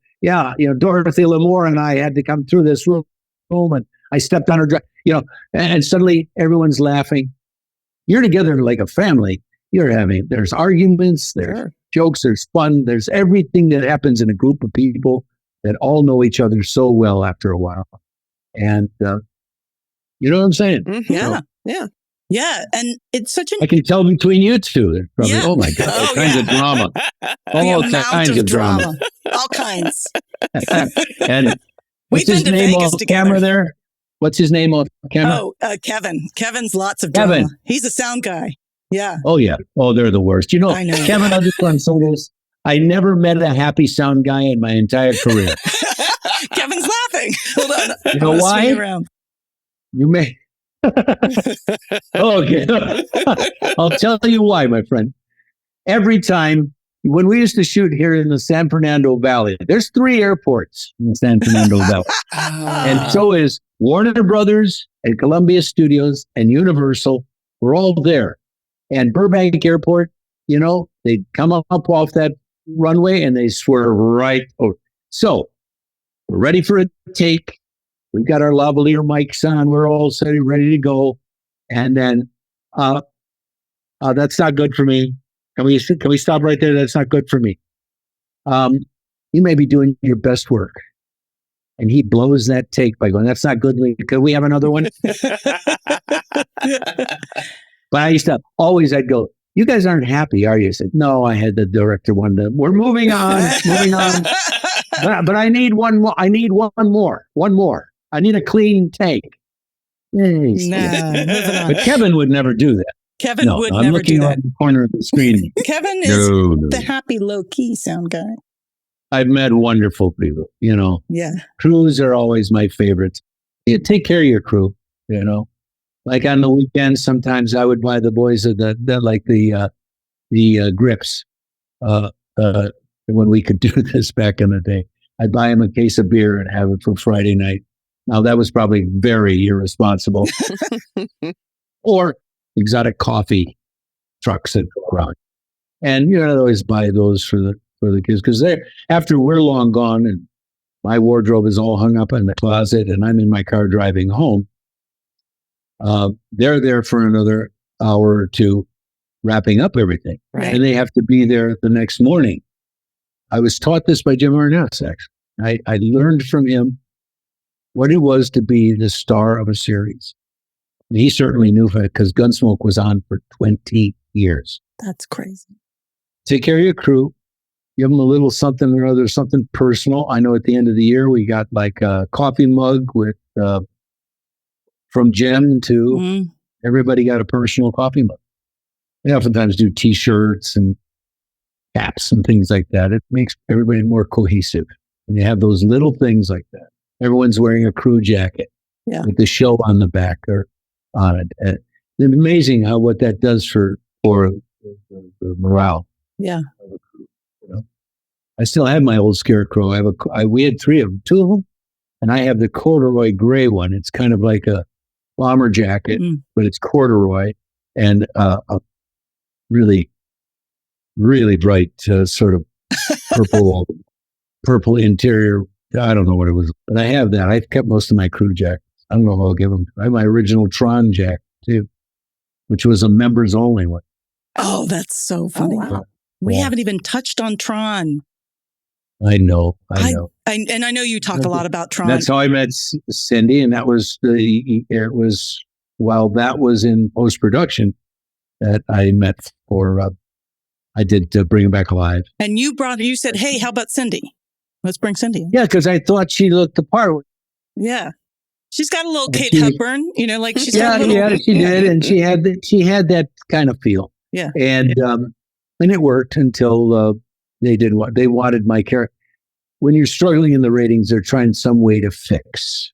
Speaker 4: Dorothy Lamour and I had to come through this room and I stepped on her dress, and suddenly everyone's laughing. You're together like a family. There's arguments, there's jokes, there's fun, there's everything that happens in a group of people that all know each other so well after a while. And you know what I'm saying?
Speaker 2: Mm-hmm.
Speaker 1: Yeah.
Speaker 2: Yeah.
Speaker 1: Yeah. And it's such
Speaker 4: I can tell between you two. There's probably, oh my God, all kinds of drama. All kinds of drama.
Speaker 1: All kinds.
Speaker 4: And what's his name off camera there? What's his name off camera?
Speaker 1: Oh, Kevin. Kevin's lots of drama. He's a sound guy. Yeah.
Speaker 4: Oh, yeah. Oh, they're the worst.
Speaker 1: I know.
Speaker 4: Kevin, I'll just run some of this. I never met a happy sound guy in my entire career.
Speaker 1: Kevin's laughing. Hold on.
Speaker 4: You know why? You may. Okay. I'll tell you why, my friend. Every time, when we used to shoot here in the San Fernando Valley, there's 3 airports in the San Fernando Valley. And so is Warner Brothers and Columbia Studios and Universal. We're all there. And Burbank Airport, they come up off that runway and they swerve right over. So we're ready for a take. We've got our lavalier mics on. We're all set, ready to go. And then, that's not good for me. Can we stop right there? That's not good for me. You may be doing your best work. And he blows that take by going, that's not good. Could we have another one? But I'd go, you guys aren't happy, are you? I said, no, I had the director we're moving on. But I need one more. One more. I need a clean take.
Speaker 1: Moving on.
Speaker 4: But Kevin would never do that.
Speaker 1: Kevin would
Speaker 4: I'm
Speaker 1: never
Speaker 4: looking
Speaker 1: do that.
Speaker 4: around the corner of the screen.
Speaker 1: Kevin is the happy, low-key sound guy.
Speaker 4: I've met wonderful people,
Speaker 1: Yeah.
Speaker 4: Crews are always my favorites. You take care of your crew, Like on the weekends, sometimes I would buy the boys the grips. When we could do this back in the day, I'd buy them a case of beer and have it for Friday night. Now that was probably very irresponsible. Or exotic coffee trucks that go around, and I'd always buy those for the kids because after we're long gone and my wardrobe is all hung up in the closet and I'm in my car driving home. They're there for another hour or two wrapping up everything.
Speaker 2: Right.
Speaker 4: And they have to be there the next morning. I was taught this by Jim Arness, actually. I learned from him what it was to be the star of a series. And he certainly knew it because Gunsmoke was on for 20 years.
Speaker 1: That's crazy.
Speaker 4: Take care of your crew. Give them a little something or other, something personal. I know at the end of the year, we got like a coffee mug with from Jim to everybody got a personal coffee mug. They oftentimes do T-shirts and caps and things like that. It makes everybody more cohesive. When you have those little things like that, everyone's wearing a crew jacket with the show on the back or on it. And it's amazing what that does for the morale.
Speaker 1: Yeah.
Speaker 4: I still have my old Scarecrow. We had 3 of them. 2 of them And I have the corduroy gray one. It's kind of like a bomber jacket, but it's corduroy and a really, really bright sort of purple interior. I don't know what it was, but I have that. I've kept most of my crew jackets. I don't know if I'll give them. I have my original Tron jacket too, which was a members only one.
Speaker 1: Oh, that's so funny.
Speaker 2: Oh, wow.
Speaker 1: We haven't even touched on Tron.
Speaker 4: I know.
Speaker 1: And I know you talk a lot about Tron.
Speaker 4: That's how I met Cindy, and that was while that was in post production that I met for. I did Bring It Back Alive.
Speaker 1: And you said, "Hey, how about Cindy? Let's bring Cindy in."
Speaker 4: Yeah, because I thought she looked the part.
Speaker 1: Yeah, she's got a little Kate Hepburn, like she's got a little.
Speaker 4: Yeah, she did, and she had that kind of feel.
Speaker 1: Yeah,
Speaker 4: and it worked until they wanted my character. When you're struggling in the ratings, they're trying some way to fix.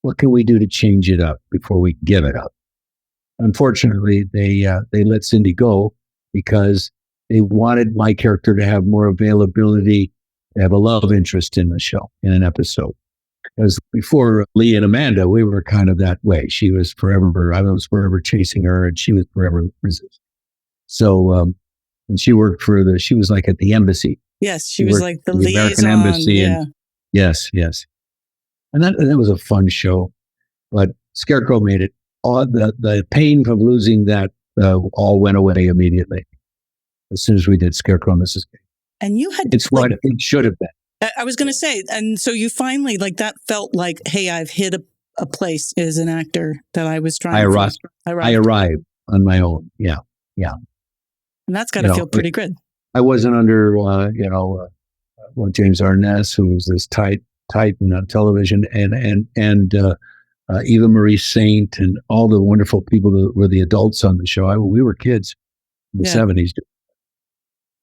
Speaker 4: What can we do to change it up before we give it up? Unfortunately, they let Cindy go because they wanted my character to have more availability, to have a love interest in the show, in an episode. Because before Lee and Amanda, we were kind of that way. I was forever chasing her, and she was forever resisting. So, and she worked she was like at the embassy.
Speaker 1: Yes, she was like the liaison.
Speaker 4: American Embassy.
Speaker 1: Yeah.
Speaker 4: And, yes. And that was a fun show. But Scarecrow made it. All the pain from losing that all went away immediately as soon as we did Scarecrow and Mrs.
Speaker 1: And you had...
Speaker 4: It's what it should have been.
Speaker 1: I was going to say, and so you finally, that felt like, hey, I've hit a place as an actor that I was trying to... I
Speaker 4: arrived on my own. Yeah.
Speaker 1: And that's got to feel pretty good.
Speaker 4: I wasn't under, James Arness, who was this titan on television, and Eva Marie Saint, and all the wonderful people that were the adults on the show. We were kids in the 70s.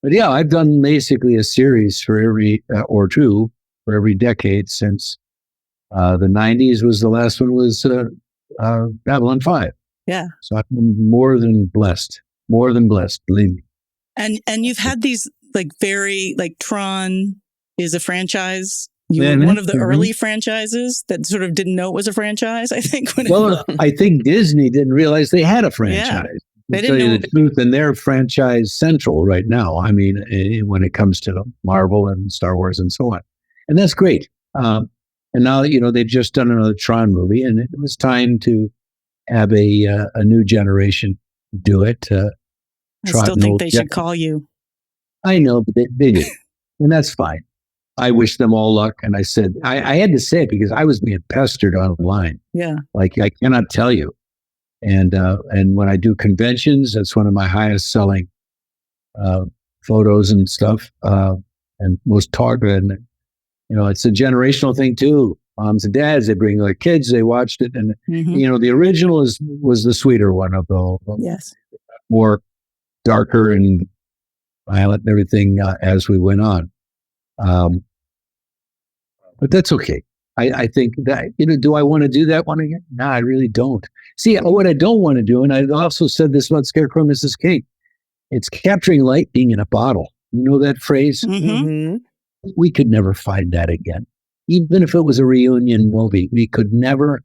Speaker 4: But yeah, I've done basically a series for every decade since the 90s was the last one was Babylon 5.
Speaker 1: Yeah.
Speaker 4: So I'm more than blessed, believe me.
Speaker 1: And you've had these very Tron is a franchise. You were one of the early franchises that sort of didn't know it was a franchise, I think.
Speaker 4: I think Disney didn't realize they had a franchise.
Speaker 1: Yeah. They
Speaker 4: didn't know the truth, and they're franchise central right now. I mean, when it comes to Marvel and Star Wars and so on. And that's great. And now, they've just done another Tron movie, and it was time to have a new generation do it.
Speaker 1: I still think they should call you.
Speaker 4: I know, but they did. And that's fine. I wish them all luck. And I said, I had to say it because I was being pestered online.
Speaker 1: Yeah.
Speaker 4: I cannot tell you. And when I do conventions, that's one of my highest selling photos and stuff. And most targeted. And, it's a generational thing too. Moms and dads, they bring their kids, they watched it. And, the original was the sweeter one of the whole.
Speaker 1: Yes.
Speaker 4: More darker and violent and everything as we went on. But that's okay. I think that, do I want to do that one again? No, I really don't. See, what I don't want to do, and I also said this about Scarecrow and Mrs. King, it's capturing lightning in a bottle. You know that phrase?
Speaker 1: Mm-hmm.
Speaker 4: We could never find that again. Even if it was a reunion movie, we could never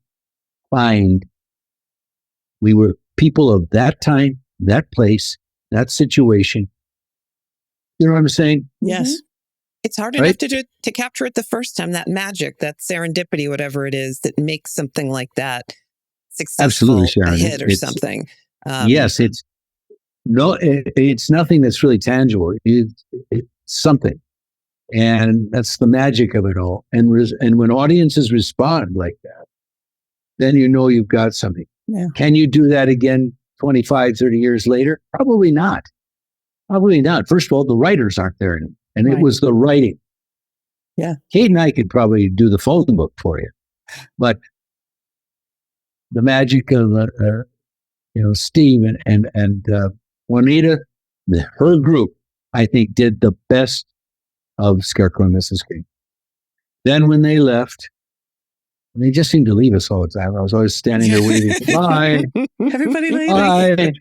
Speaker 4: find. We were people of that time, that place, that situation. You know what I'm saying?
Speaker 1: Yes.
Speaker 2: It's hard enough to capture it the first time, that magic, that serendipity, whatever it is that makes something like that successful,
Speaker 4: absolutely, Sharon.
Speaker 2: A hit or something.
Speaker 4: Yes, it's nothing that's really tangible. It's something. And that's the magic of it all. And when audiences respond like that, then you've got something.
Speaker 1: Yeah.
Speaker 4: Can you do that again 25, 30 years later? Probably not. Probably not. First of all, the writers aren't there anymore. And it was the writing.
Speaker 1: Yeah.
Speaker 4: Kate and I could probably do the phone book for you. But the magic of, Steve and Juanita, her group, I think, did the best of Scarecrow and Mrs. King. Then when they left, they just seemed to leave us all the time. I was always standing there waiting. Bye.
Speaker 1: Everybody leaving.
Speaker 4: Bye.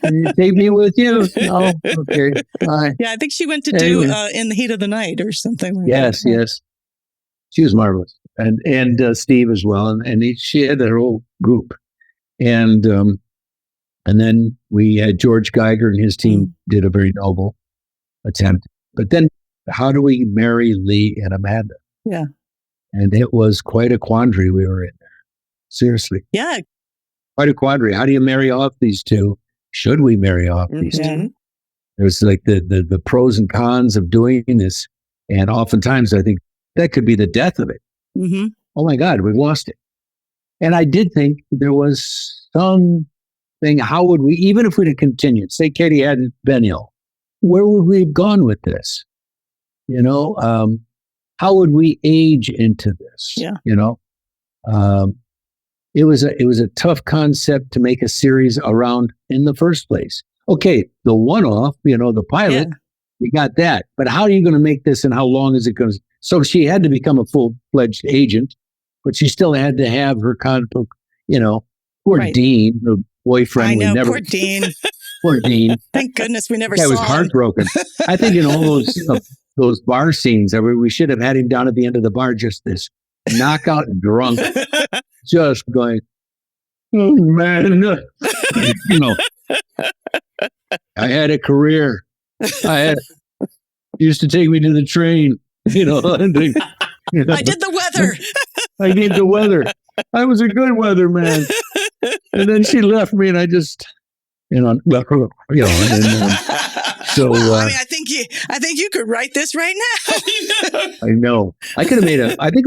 Speaker 4: Can you take me with you? No. Okay. Bye.
Speaker 1: Yeah, I think she went to do In the Heat of the Night or something like that.
Speaker 4: Yes. She was marvelous. and Steve as well, and she had their whole group, and then we had George Geiger and his team did a very noble attempt. But then, how do we marry Lee and Amanda?
Speaker 1: Yeah,
Speaker 4: and it was quite a quandary we were in there. Seriously,
Speaker 1: yeah,
Speaker 4: quite a quandary. How do you marry off these two? Should we marry off these two? There's like the pros and cons of doing this, and oftentimes I think that could be the death of it.
Speaker 1: Mm-hmm.
Speaker 4: Oh my God, we've lost it. And I did think there was something. How would we, even if we'd have continued, say Katie hadn't been ill, where would we have gone with this? You know, how would we age into this?
Speaker 1: Yeah.
Speaker 4: You know, it was a tough concept to make a series around in the first place. Okay, the one-off, you know, the pilot, we got that. But how are you going to make this, and how long is it going to? So she had to become a full-fledged agent, but she still had to have her conflict, you know. Poor Dean, her boyfriend.
Speaker 1: I know,
Speaker 4: we never,
Speaker 1: poor Dean.
Speaker 4: Poor Dean.
Speaker 1: Thank goodness we never saw
Speaker 4: I was
Speaker 1: him.
Speaker 4: heartbroken. I think in all those bar scenes, we should have had him down at the end of the bar, just this knockout drunk, just going, oh man, you know. I had a career. Used to take me to the train, you know.
Speaker 1: I did the weather.
Speaker 4: I did the weather. I was a good weatherman. And then she left me, and I just, you know. And then, so
Speaker 1: well, I mean, I think you could write this right now.
Speaker 4: I know. I think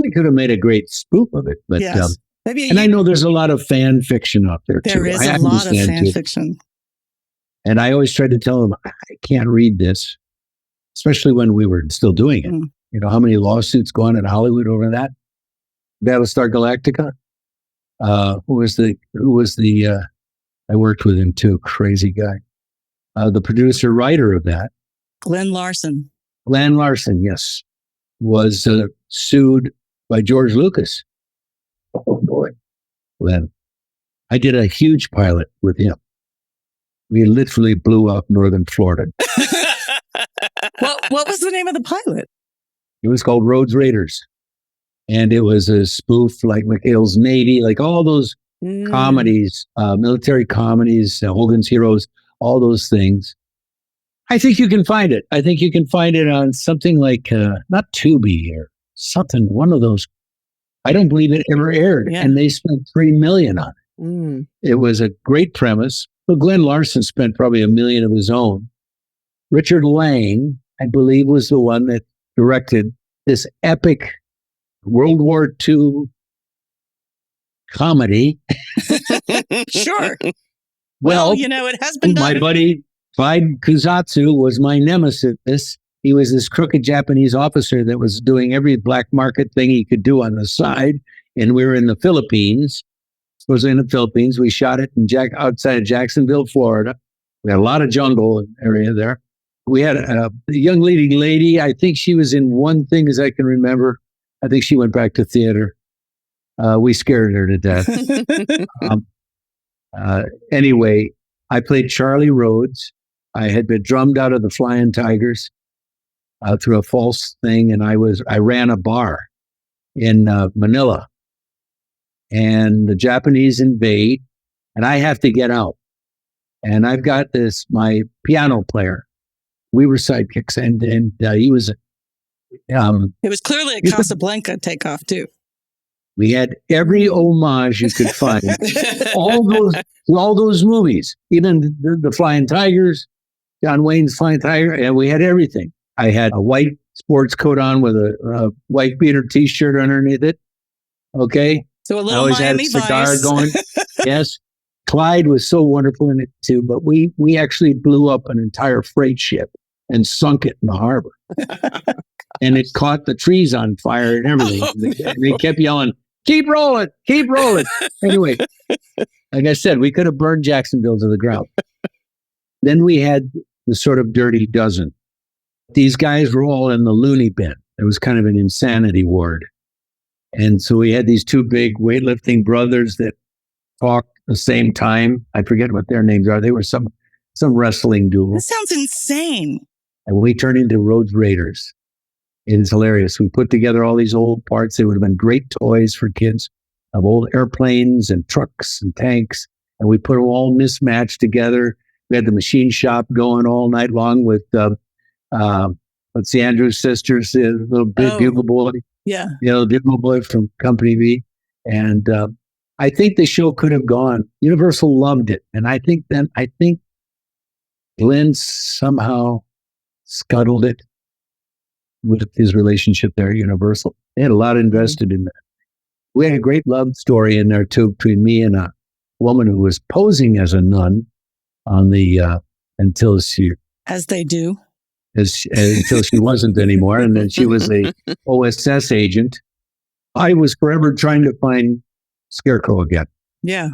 Speaker 4: we could have made a great spoof of it, but
Speaker 1: yes. Maybe
Speaker 4: I know there's a lot of fan fiction out there too.
Speaker 1: There is a lot of fan fiction.
Speaker 4: And I always tried to tell them, I can't read this, especially when we were still doing it. You know, how many lawsuits go on in Hollywood over that? Battlestar Galactica? Who was the, I worked with him too, crazy guy. The producer, writer of that.
Speaker 1: Glenn Larson.
Speaker 4: Glenn Larson, yes, was sued by George Lucas. Oh boy, Glenn. I did a huge pilot with him. We literally blew up northern Florida.
Speaker 1: What was the name of the pilot?
Speaker 4: It was called Rhodes Raiders. And it was a spoof like McHale's Navy, like all those comedies, military comedies, Hogan's Heroes, all those things. I think you can find it. I think you can find it on something like, not Tubi or something, one of those. I don't believe it ever aired. Yeah. And they spent $3 million on it. It was a great premise. But Glenn Larson spent probably $1 million of his own. Richard Lang, I believe, was the one that directed this epic World War II comedy.
Speaker 1: Sure.
Speaker 4: Well,
Speaker 1: you know, it has been done.
Speaker 4: My buddy Clyde Kuzatsu was my nemesis. He was this crooked Japanese officer that was doing every black market thing he could do on the side. And we were in the Philippines. It was in the Philippines. We shot it outside of Jacksonville, Florida. We had a lot of jungle area there. We had a young leading lady. I think she was in one thing, as I can remember. I think she went back to theater. We scared her to death. Anyway, I played Charlie Rhodes. I had been drummed out of the Flying Tigers through a false thing, and I ran a bar in Manila. And the Japanese invade, and I have to get out. And I've got my piano player. We were sidekicks, and he was.
Speaker 1: It was clearly a Casablanca takeoff too.
Speaker 4: We had every homage you could find. all those movies, even the Flying Tigers, John Wayne's Flying Tiger, and we had everything. I had a white sports coat on with a white beater T-shirt underneath it. Okay.
Speaker 1: So a little
Speaker 4: I always
Speaker 1: Miami
Speaker 4: had a cigar
Speaker 1: Vice.
Speaker 4: going. Yes. Clyde was so wonderful in it too, but we actually blew up an entire freight ship and sunk it in the harbor. And it caught the trees on fire and everything. They kept yelling, keep rolling, keep rolling. Anyway, like I said, we could have burned Jacksonville to the ground. Then we had the sort of dirty dozen. These guys were all in the loony bin. It was kind of an insanity ward. And so we had these two big weightlifting brothers that talked at the same time. I forget what their names are. They were some wrestling duel.
Speaker 1: This sounds insane.
Speaker 4: And we turned into Rhodes Raiders. It is hilarious. We put together all these old parts. They would have been great toys for kids of old airplanes and trucks and tanks. And we put them all mismatched together. We had the machine shop going all night long with, what's the Andrews sisters, the little big bugle boy.
Speaker 1: Yeah.
Speaker 4: Bugle boy from Company V. And I think the show could have gone. Universal loved it. And I think Glenn somehow scuttled it with his relationship there at Universal. They had a lot invested in that. We had a great love story in there too between me and a woman who was posing as a nun on the until she,
Speaker 1: as they do,
Speaker 4: until she wasn't anymore, and then she was a OSS agent. I was forever trying to find Scarecrow again.
Speaker 1: Yeah.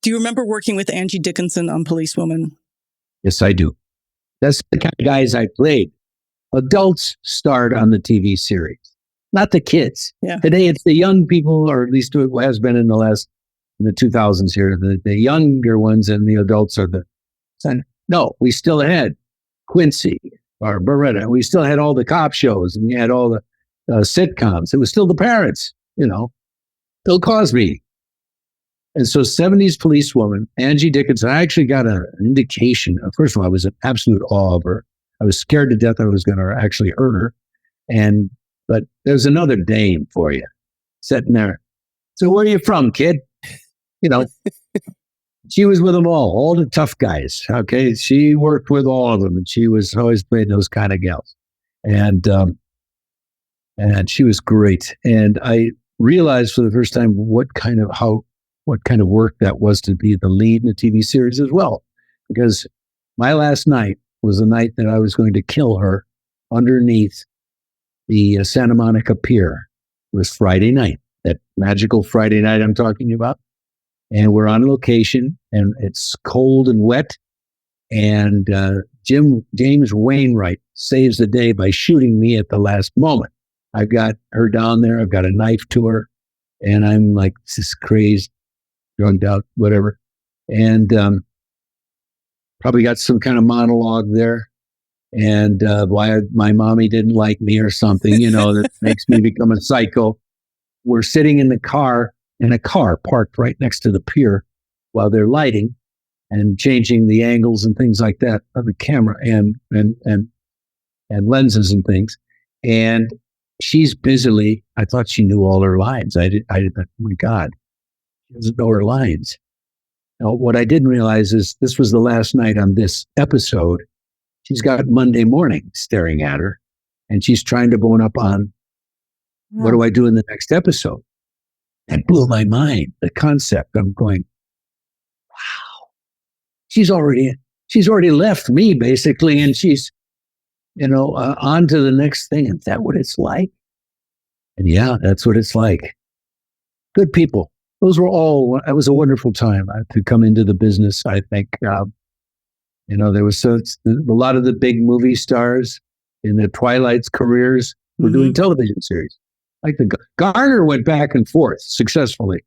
Speaker 1: Do you remember working with Angie Dickinson on Policewoman?
Speaker 4: Yes, I do. That's the kind of guys I played. Adults starred on the TV series, not the kids.
Speaker 1: Yeah.
Speaker 4: Today, it's the young people, or at least it has been in the 2000s here. The younger ones and the adults are the. No, we still had Quincy or Beretta. We still had all the cop shows, and we had all the sitcoms. It was still the parents, Bill Cosby. And so 70s policewoman, Angie Dickinson, I actually got an indication. First of all, I was in absolute awe of her. I was scared to death I was going to actually hurt her. But there's another dame for you sitting there. So where are you from, kid? She was with them all the tough guys. Okay. She worked with all of them, and she was always played those kind of gals. And she was great. And I realized for the first time what kind of work that was to be the lead in the TV series as well. Because my last night was the night that I was going to kill her underneath the Santa Monica Pier. It was Friday night, that magical Friday night I'm talking about. And we're on location, and it's cold and wet. And James Wainwright saves the day by shooting me at the last moment. I've got her down there. I've got a knife to her. And I'm like, this is crazy, drugged out, whatever. And probably got some kind of monologue there. And why my mommy didn't like me or something, that makes me become a psycho. We're sitting in a car parked right next to the pier while they're lighting and changing the angles and things like that of the camera and lenses and things. And she's busily, I thought she knew all her lines. I did, oh my God, she doesn't know her lines. Now, what I didn't realize is this was the last night on this episode. She's got Monday morning staring at her, and she's trying to bone up on what do I do in the next episode? That blew my mind, the concept. I'm going, wow, she's already left me basically, and she's, on to the next thing. Is that what it's like? And yeah, that's what it's like. Good people. It was a wonderful time to come into the business. I think, there was a lot of the big movie stars in the Twilight's careers were doing television series. Like Garner went back and forth successfully.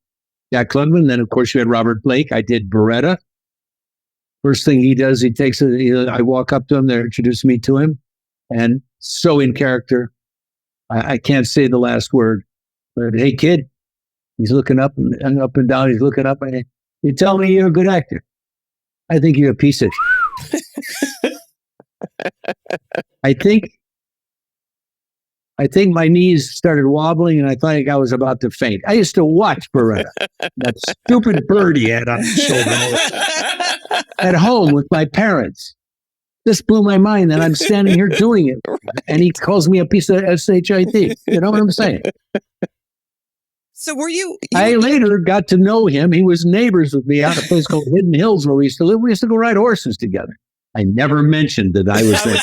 Speaker 4: Jack Klugman. Then, of course, you had Robert Blake. I did Beretta. First thing he does, he takes I walk up to him. They're introducing me to him. And so in character, I can't say the last word. But, hey, kid, he's looking up and down. He's looking up. And you tell me you're a good actor. I think you're a piece of I think my knees started wobbling, and I thought I was about to faint. I used to watch Beretta, that stupid bird he had on his shoulder at home with my parents. This blew my mind that I'm standing here doing it, and he calls me a piece of shit. You know what I'm saying?
Speaker 2: So were you?
Speaker 4: I later got to know him. He was neighbors with me out at a place called Hidden Hills where we used to live. We used to go ride horses together. I never mentioned that I was there.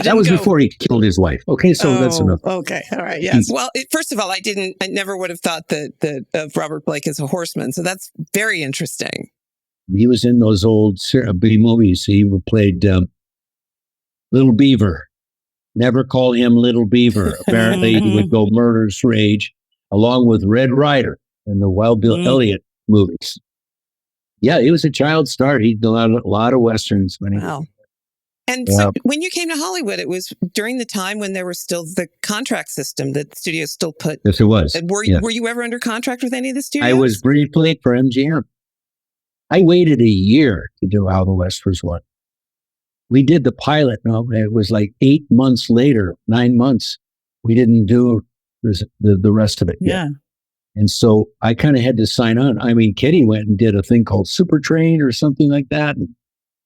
Speaker 4: That was before he killed his wife. Okay, so that's enough.
Speaker 1: Okay, all right, yes.
Speaker 2: Well, first of all, I never would have thought that of Robert Blake as a horseman. So that's very interesting.
Speaker 4: He was in those old B movies. He played Little Beaver. Never call him Little Beaver. Apparently, he would go murderous rage, along with Red Ryder in the Wild Bill Elliott movies. Yeah, he was a child star. He did a lot of westerns.
Speaker 2: Wow. And so when you came to Hollywood, it was during the time when there was still the contract system that studios still put.
Speaker 4: Yes, it was.
Speaker 2: Were you ever under contract with any of the studios?
Speaker 4: I was briefly for MGM. I waited a year to do How the West Was Won. We did the pilot. No, it was like 8 months later, 9 months. We didn't do the rest of it yet.
Speaker 1: Yeah.
Speaker 4: And so I kind of had to sign on. I mean, Kitty went and did a thing called Super Train or something like that.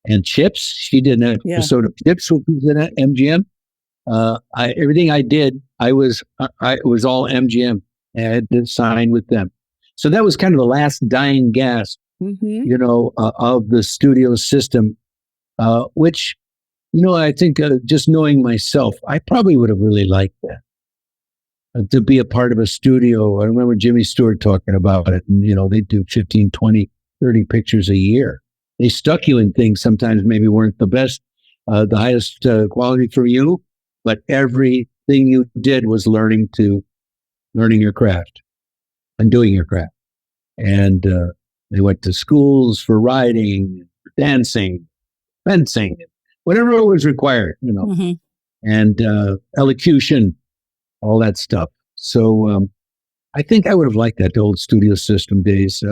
Speaker 4: And Chips, she did an episode of Chips, which was in MGM. Everything I did, it was all MGM. I had to sign with them. So that was kind of the last dying gasp, of the studio system, which, I think just knowing myself, I probably would have really liked that. To be a part of a studio. I remember Jimmy Stewart talking about it, and, they do 15, 20, 30 pictures a year. They stuck you in things sometimes maybe weren't the best, the highest quality for you, but everything you did was learning your craft and doing your craft. And they went to schools for riding, dancing, fencing, whatever was required, and elocution, all that stuff. So I think I would have liked that, the old studio system days.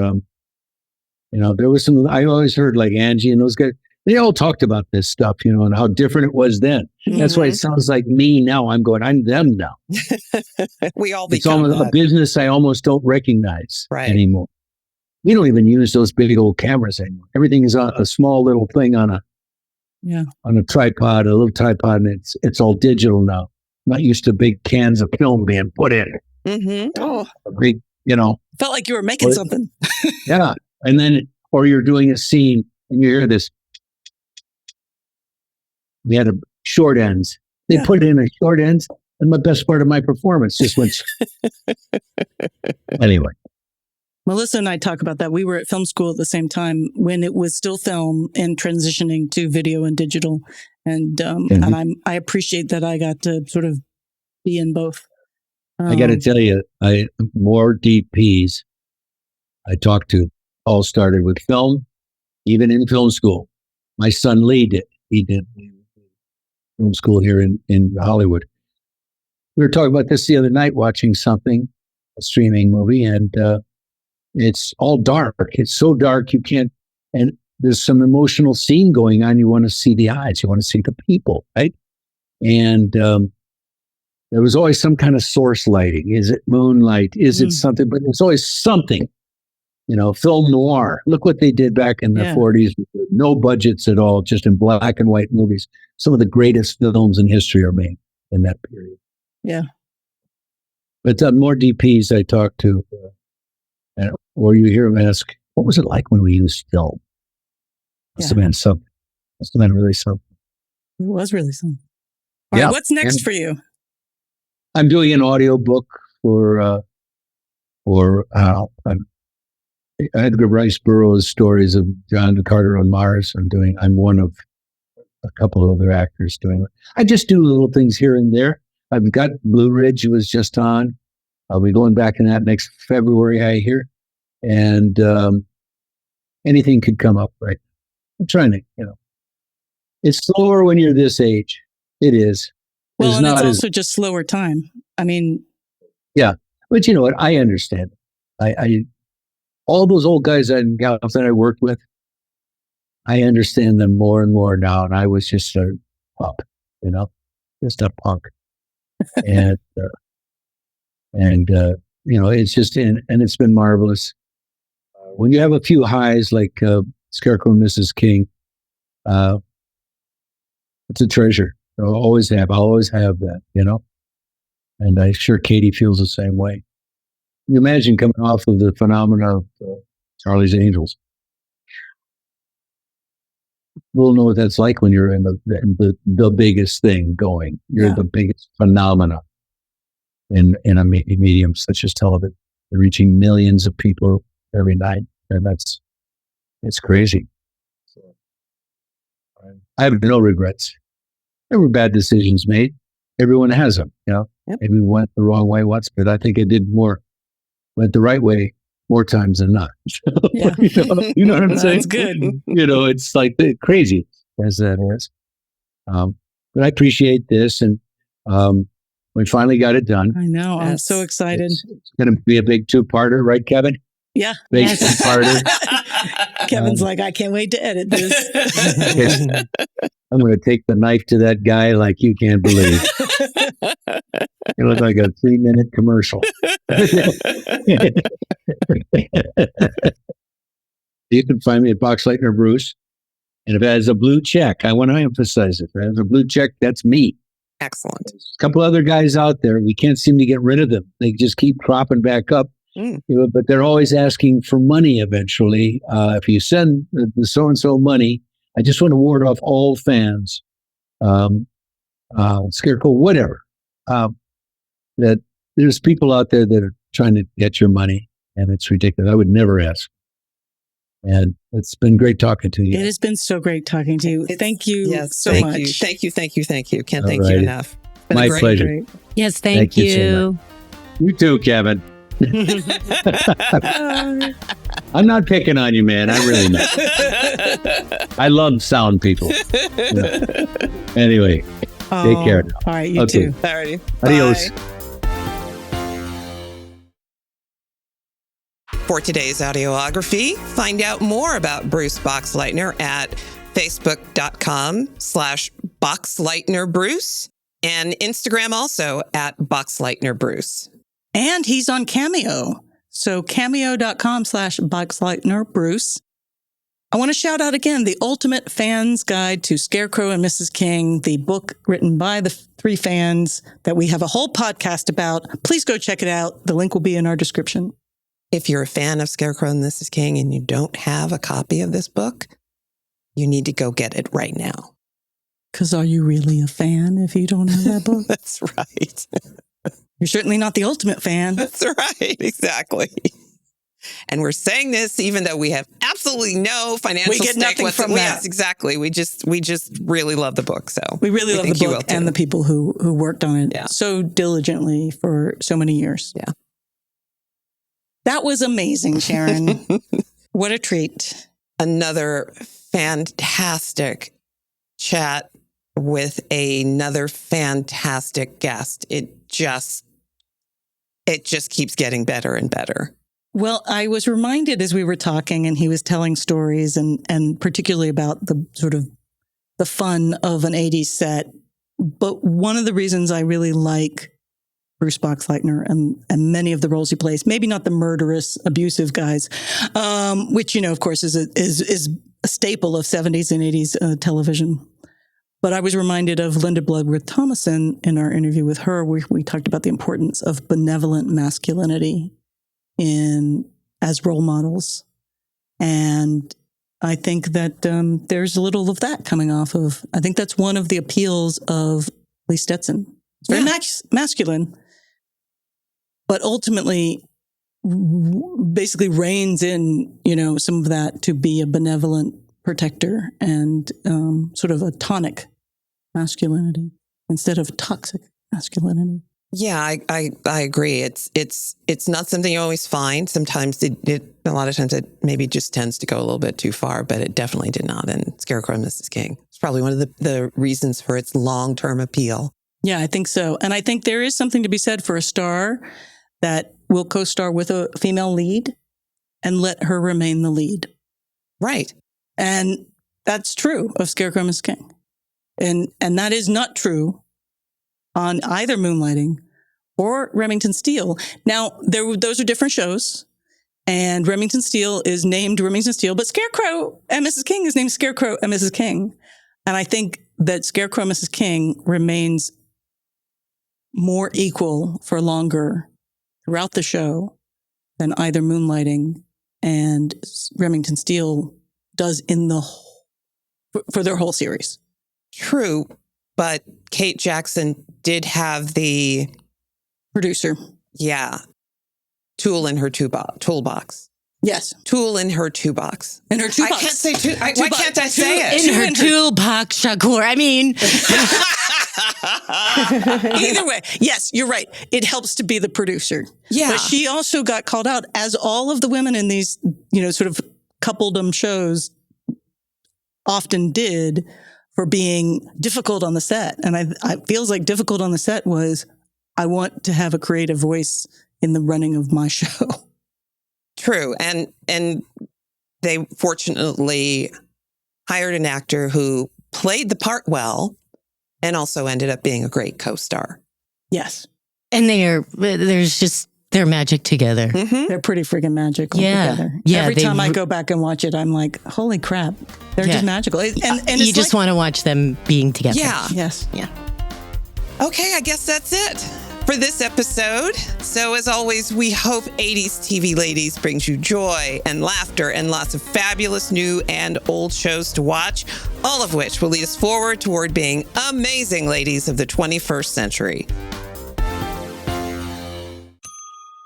Speaker 4: There was some, I always heard like Angie and those guys, they all talked about this stuff, and how different it was then. That's why it sounds like me now. I'm them now.
Speaker 2: We all
Speaker 4: It's almost a business I almost don't recognize anymore. We don't even use those big old cameras anymore. Everything is on a small little thing on a tripod, a little tripod, and it's all digital now. Not used to big cans of film being put in.
Speaker 1: Oh,
Speaker 4: a big,
Speaker 1: felt like you were making something.
Speaker 4: Yeah. And then, or you're doing a scene and you hear this. We had short ends. They put it in a short ends, and the best part of my performance just went. Anyway.
Speaker 1: Melissa and I talk about that. We were at film school at the same time when it was still film and transitioning to video and digital. And I appreciate that I got to sort of be in both.
Speaker 4: I got to tell you, more DPs I talked to all started with film, even in film school. My son Lee did. He did film school here in Hollywood. We were talking about this the other night, watching something, a streaming movie, and it's all dark. It's so dark you can't, and there's some emotional scene going on. You want to see the eyes. You want to see the people, right? And there was always some kind of source lighting. Is it moonlight? Is it something? But there's always something. Film noir. Look what they did back in the 40s. No budgets at all, just in black and white movies. Some of the greatest films in history are made in that period.
Speaker 1: Yeah.
Speaker 4: But more DPs I talk to, or you hear them ask, what was it like when we used film? Must have been something. Must have been really something.
Speaker 1: It was really something. All right, what's next for you?
Speaker 4: I'm doing an audiobook for Edgar Rice Burroughs' stories of John Carter on Mars. I'm one of a couple of other actors doing it. I just do little things here and there. I've got Blue Ridge was just on. I'll be going back in that next February, I hear. And anything could come up, right? I'm trying to, it's slower when you're this age. It is.
Speaker 1: Well, and it's also just slower time. I mean.
Speaker 4: Yeah. But you know what? I understand. I all those old guys and gals that I worked with, I understand them more and more now. And I was just a pup, just a punk. And it's just, and it's been marvelous. When you have a few highs like Scarecrow and Mrs. King, it's a treasure. I'll always have that, and I'm sure Katie feels the same way. You imagine coming off of the phenomena of Charlie's Angels. We'll know what that's like when you're in the biggest thing going. You're the biggest phenomena in a medium such as television. You're reaching millions of people every night, and it's crazy. So, I have no regrets. There were bad decisions made. Everyone has them, Yep. Maybe we went the wrong way once, but I think I went the right way more times than not.
Speaker 1: Yeah.
Speaker 4: You know what I'm saying?
Speaker 1: That's good.
Speaker 4: It's like crazy as that is. But I appreciate this, and we finally got it done.
Speaker 1: I know. I'm so excited.
Speaker 4: It's going to be a big 2-parter, right, Kevin?
Speaker 1: Yeah.
Speaker 4: Big 2-parter.
Speaker 1: Kevin's like, I can't wait to edit this.
Speaker 4: I'm going to take the knife to that guy like you can't believe. It looks like a 3-minute commercial. You can find me at Boxleitner Bruce. And if it has a blue check, I want to emphasize it. If it has a blue check, that's me.
Speaker 2: Excellent.
Speaker 4: There's a couple other guys out there. We can't seem to get rid of them. They just keep cropping back up. But they're always asking for money eventually. If you send the so-and-so money, I just want to ward off all fans, Scarecrow, whatever, that there's people out there that are trying to get your money, and it's ridiculous. I would never ask. And it's been great talking to you.
Speaker 1: It has been so great talking to you. Thank you so much.
Speaker 2: Thank you. Can't thank you enough.
Speaker 4: My pleasure.
Speaker 1: Great.
Speaker 3: Yes, thank you.
Speaker 4: So you too, Kevin. I'm not picking on you, man. I really not. I love sound people. Yeah. Anyway, take care.
Speaker 1: All right, you too.
Speaker 2: All righty.
Speaker 4: Adios.
Speaker 2: Bye. For today's audiography, find out more about Bruce Boxleitner at facebook.com/BoxleitnerBruce and Instagram also at BoxleitnerBruce.
Speaker 1: And he's on Cameo. So cameo.com/BoxleitnerBruce. I want to shout out again the Ultimate Fan's Guide to Scarecrow and Mrs. King, the book written by the 3 fans that we have a whole podcast about. Please go check it out. The link will be in our description.
Speaker 2: If you're a fan of Scarecrow and Mrs. King and you don't have a copy of this book, you need to go get it right now.
Speaker 1: Because are you really a fan if you don't have that book?
Speaker 2: That's right.
Speaker 1: You're certainly not the ultimate fan.
Speaker 2: That's right. Exactly. And we're saying this even though we have absolutely no financial
Speaker 1: We get
Speaker 2: stake
Speaker 1: nothing from that.
Speaker 2: Yes, exactly. We just really love the book. So
Speaker 1: we really love the book and the people who worked on it so diligently for so many years.
Speaker 2: Yeah.
Speaker 1: That was amazing, Sharon. What a treat.
Speaker 2: Another fantastic chat with another fantastic guest. It just keeps getting better and better.
Speaker 1: Well, I was reminded as we were talking and he was telling stories and particularly about the sort of the fun of an 80s set. But one of the reasons I really like Bruce Boxleitner and many of the roles he plays, maybe not the murderous, abusive guys, which, of course, is a staple of 70s and 80s television. But I was reminded of Linda Bloodworth-Thomason in our interview with her, where we talked about the importance of benevolent masculinity as role models. And I think that there's a little of that coming off of, I think that's one of the appeals of Lee Stetson. It's very masculine, but ultimately basically reins in, some of that to be a benevolent protector and sort of a tonic masculinity instead of toxic masculinity.
Speaker 2: Yeah, I agree. It's not something you always find. Sometimes a lot of times it maybe just tends to go a little bit too far, but it definitely did not in Scarecrow and Mrs. King. It's probably one of the reasons for its long-term appeal.
Speaker 1: Yeah, I think so. And I think there is something to be said for a star that will co-star with a female lead and let her remain the lead.
Speaker 2: Right.
Speaker 1: And that's true of Scarecrow and Mrs. King. And that is not true on either Moonlighting or Remington Steele. Now, those are different shows. And Remington Steele is named Remington Steele, but Scarecrow and Mrs. King is named Scarecrow and Mrs. King. And I think that Scarecrow and Mrs. King remains more equal for longer throughout the show than either Moonlighting and Remington Steele does for their whole series.
Speaker 2: True, but Kate Jackson did have the
Speaker 1: producer.
Speaker 2: Yeah. Tool in her toolbox.
Speaker 1: Yes.
Speaker 2: Tool in her toolbox.
Speaker 1: In her toolbox.
Speaker 2: I can't say why can't I say it?
Speaker 3: In her toolbox, Shakur. I mean.
Speaker 1: Either way. Yes, you're right. It helps to be the producer.
Speaker 2: Yeah.
Speaker 1: But she also got called out, as all of the women in these, sort of coupledom shows often did, for being difficult on the set. And I feels like difficult on the set was, I want to have a creative voice in the running of my show.
Speaker 2: True. And they fortunately hired an actor who played the part well and also ended up being a great co-star.
Speaker 1: Yes.
Speaker 3: And they're magic together.
Speaker 2: Mm-hmm.
Speaker 1: They're pretty friggin' magical
Speaker 3: Yeah.
Speaker 1: together.
Speaker 3: Yeah,
Speaker 1: Every time I go back and watch it, I'm like, holy crap. They're just magical. And
Speaker 3: you
Speaker 1: it's
Speaker 3: just want to watch them being together.
Speaker 2: Yeah.
Speaker 1: Yes.
Speaker 3: Yeah.
Speaker 2: Okay, I guess that's it for this episode. So as always, we hope 80s TV Ladies brings you joy and laughter and lots of fabulous new and old shows to watch, all of which will lead us forward toward being amazing ladies of the 21st century.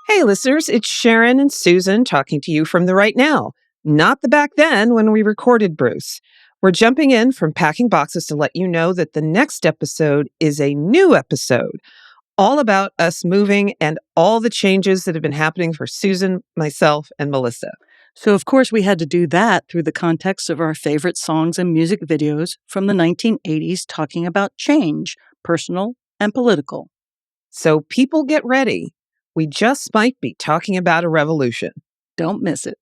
Speaker 2: Hey listeners, it's Sharon and Susan talking to you from the right now, not the back then when we recorded Bruce. We're jumping in from packing boxes to let you know that the next episode is a new episode, all about us moving and all the changes that have been happening for Susan, myself, and Melissa.
Speaker 1: So, of course, we had to do that through the context of our favorite songs and music videos from the 1980s talking about change, personal and political.
Speaker 2: So people get ready. We just might be talking about a revolution.
Speaker 1: Don't miss it.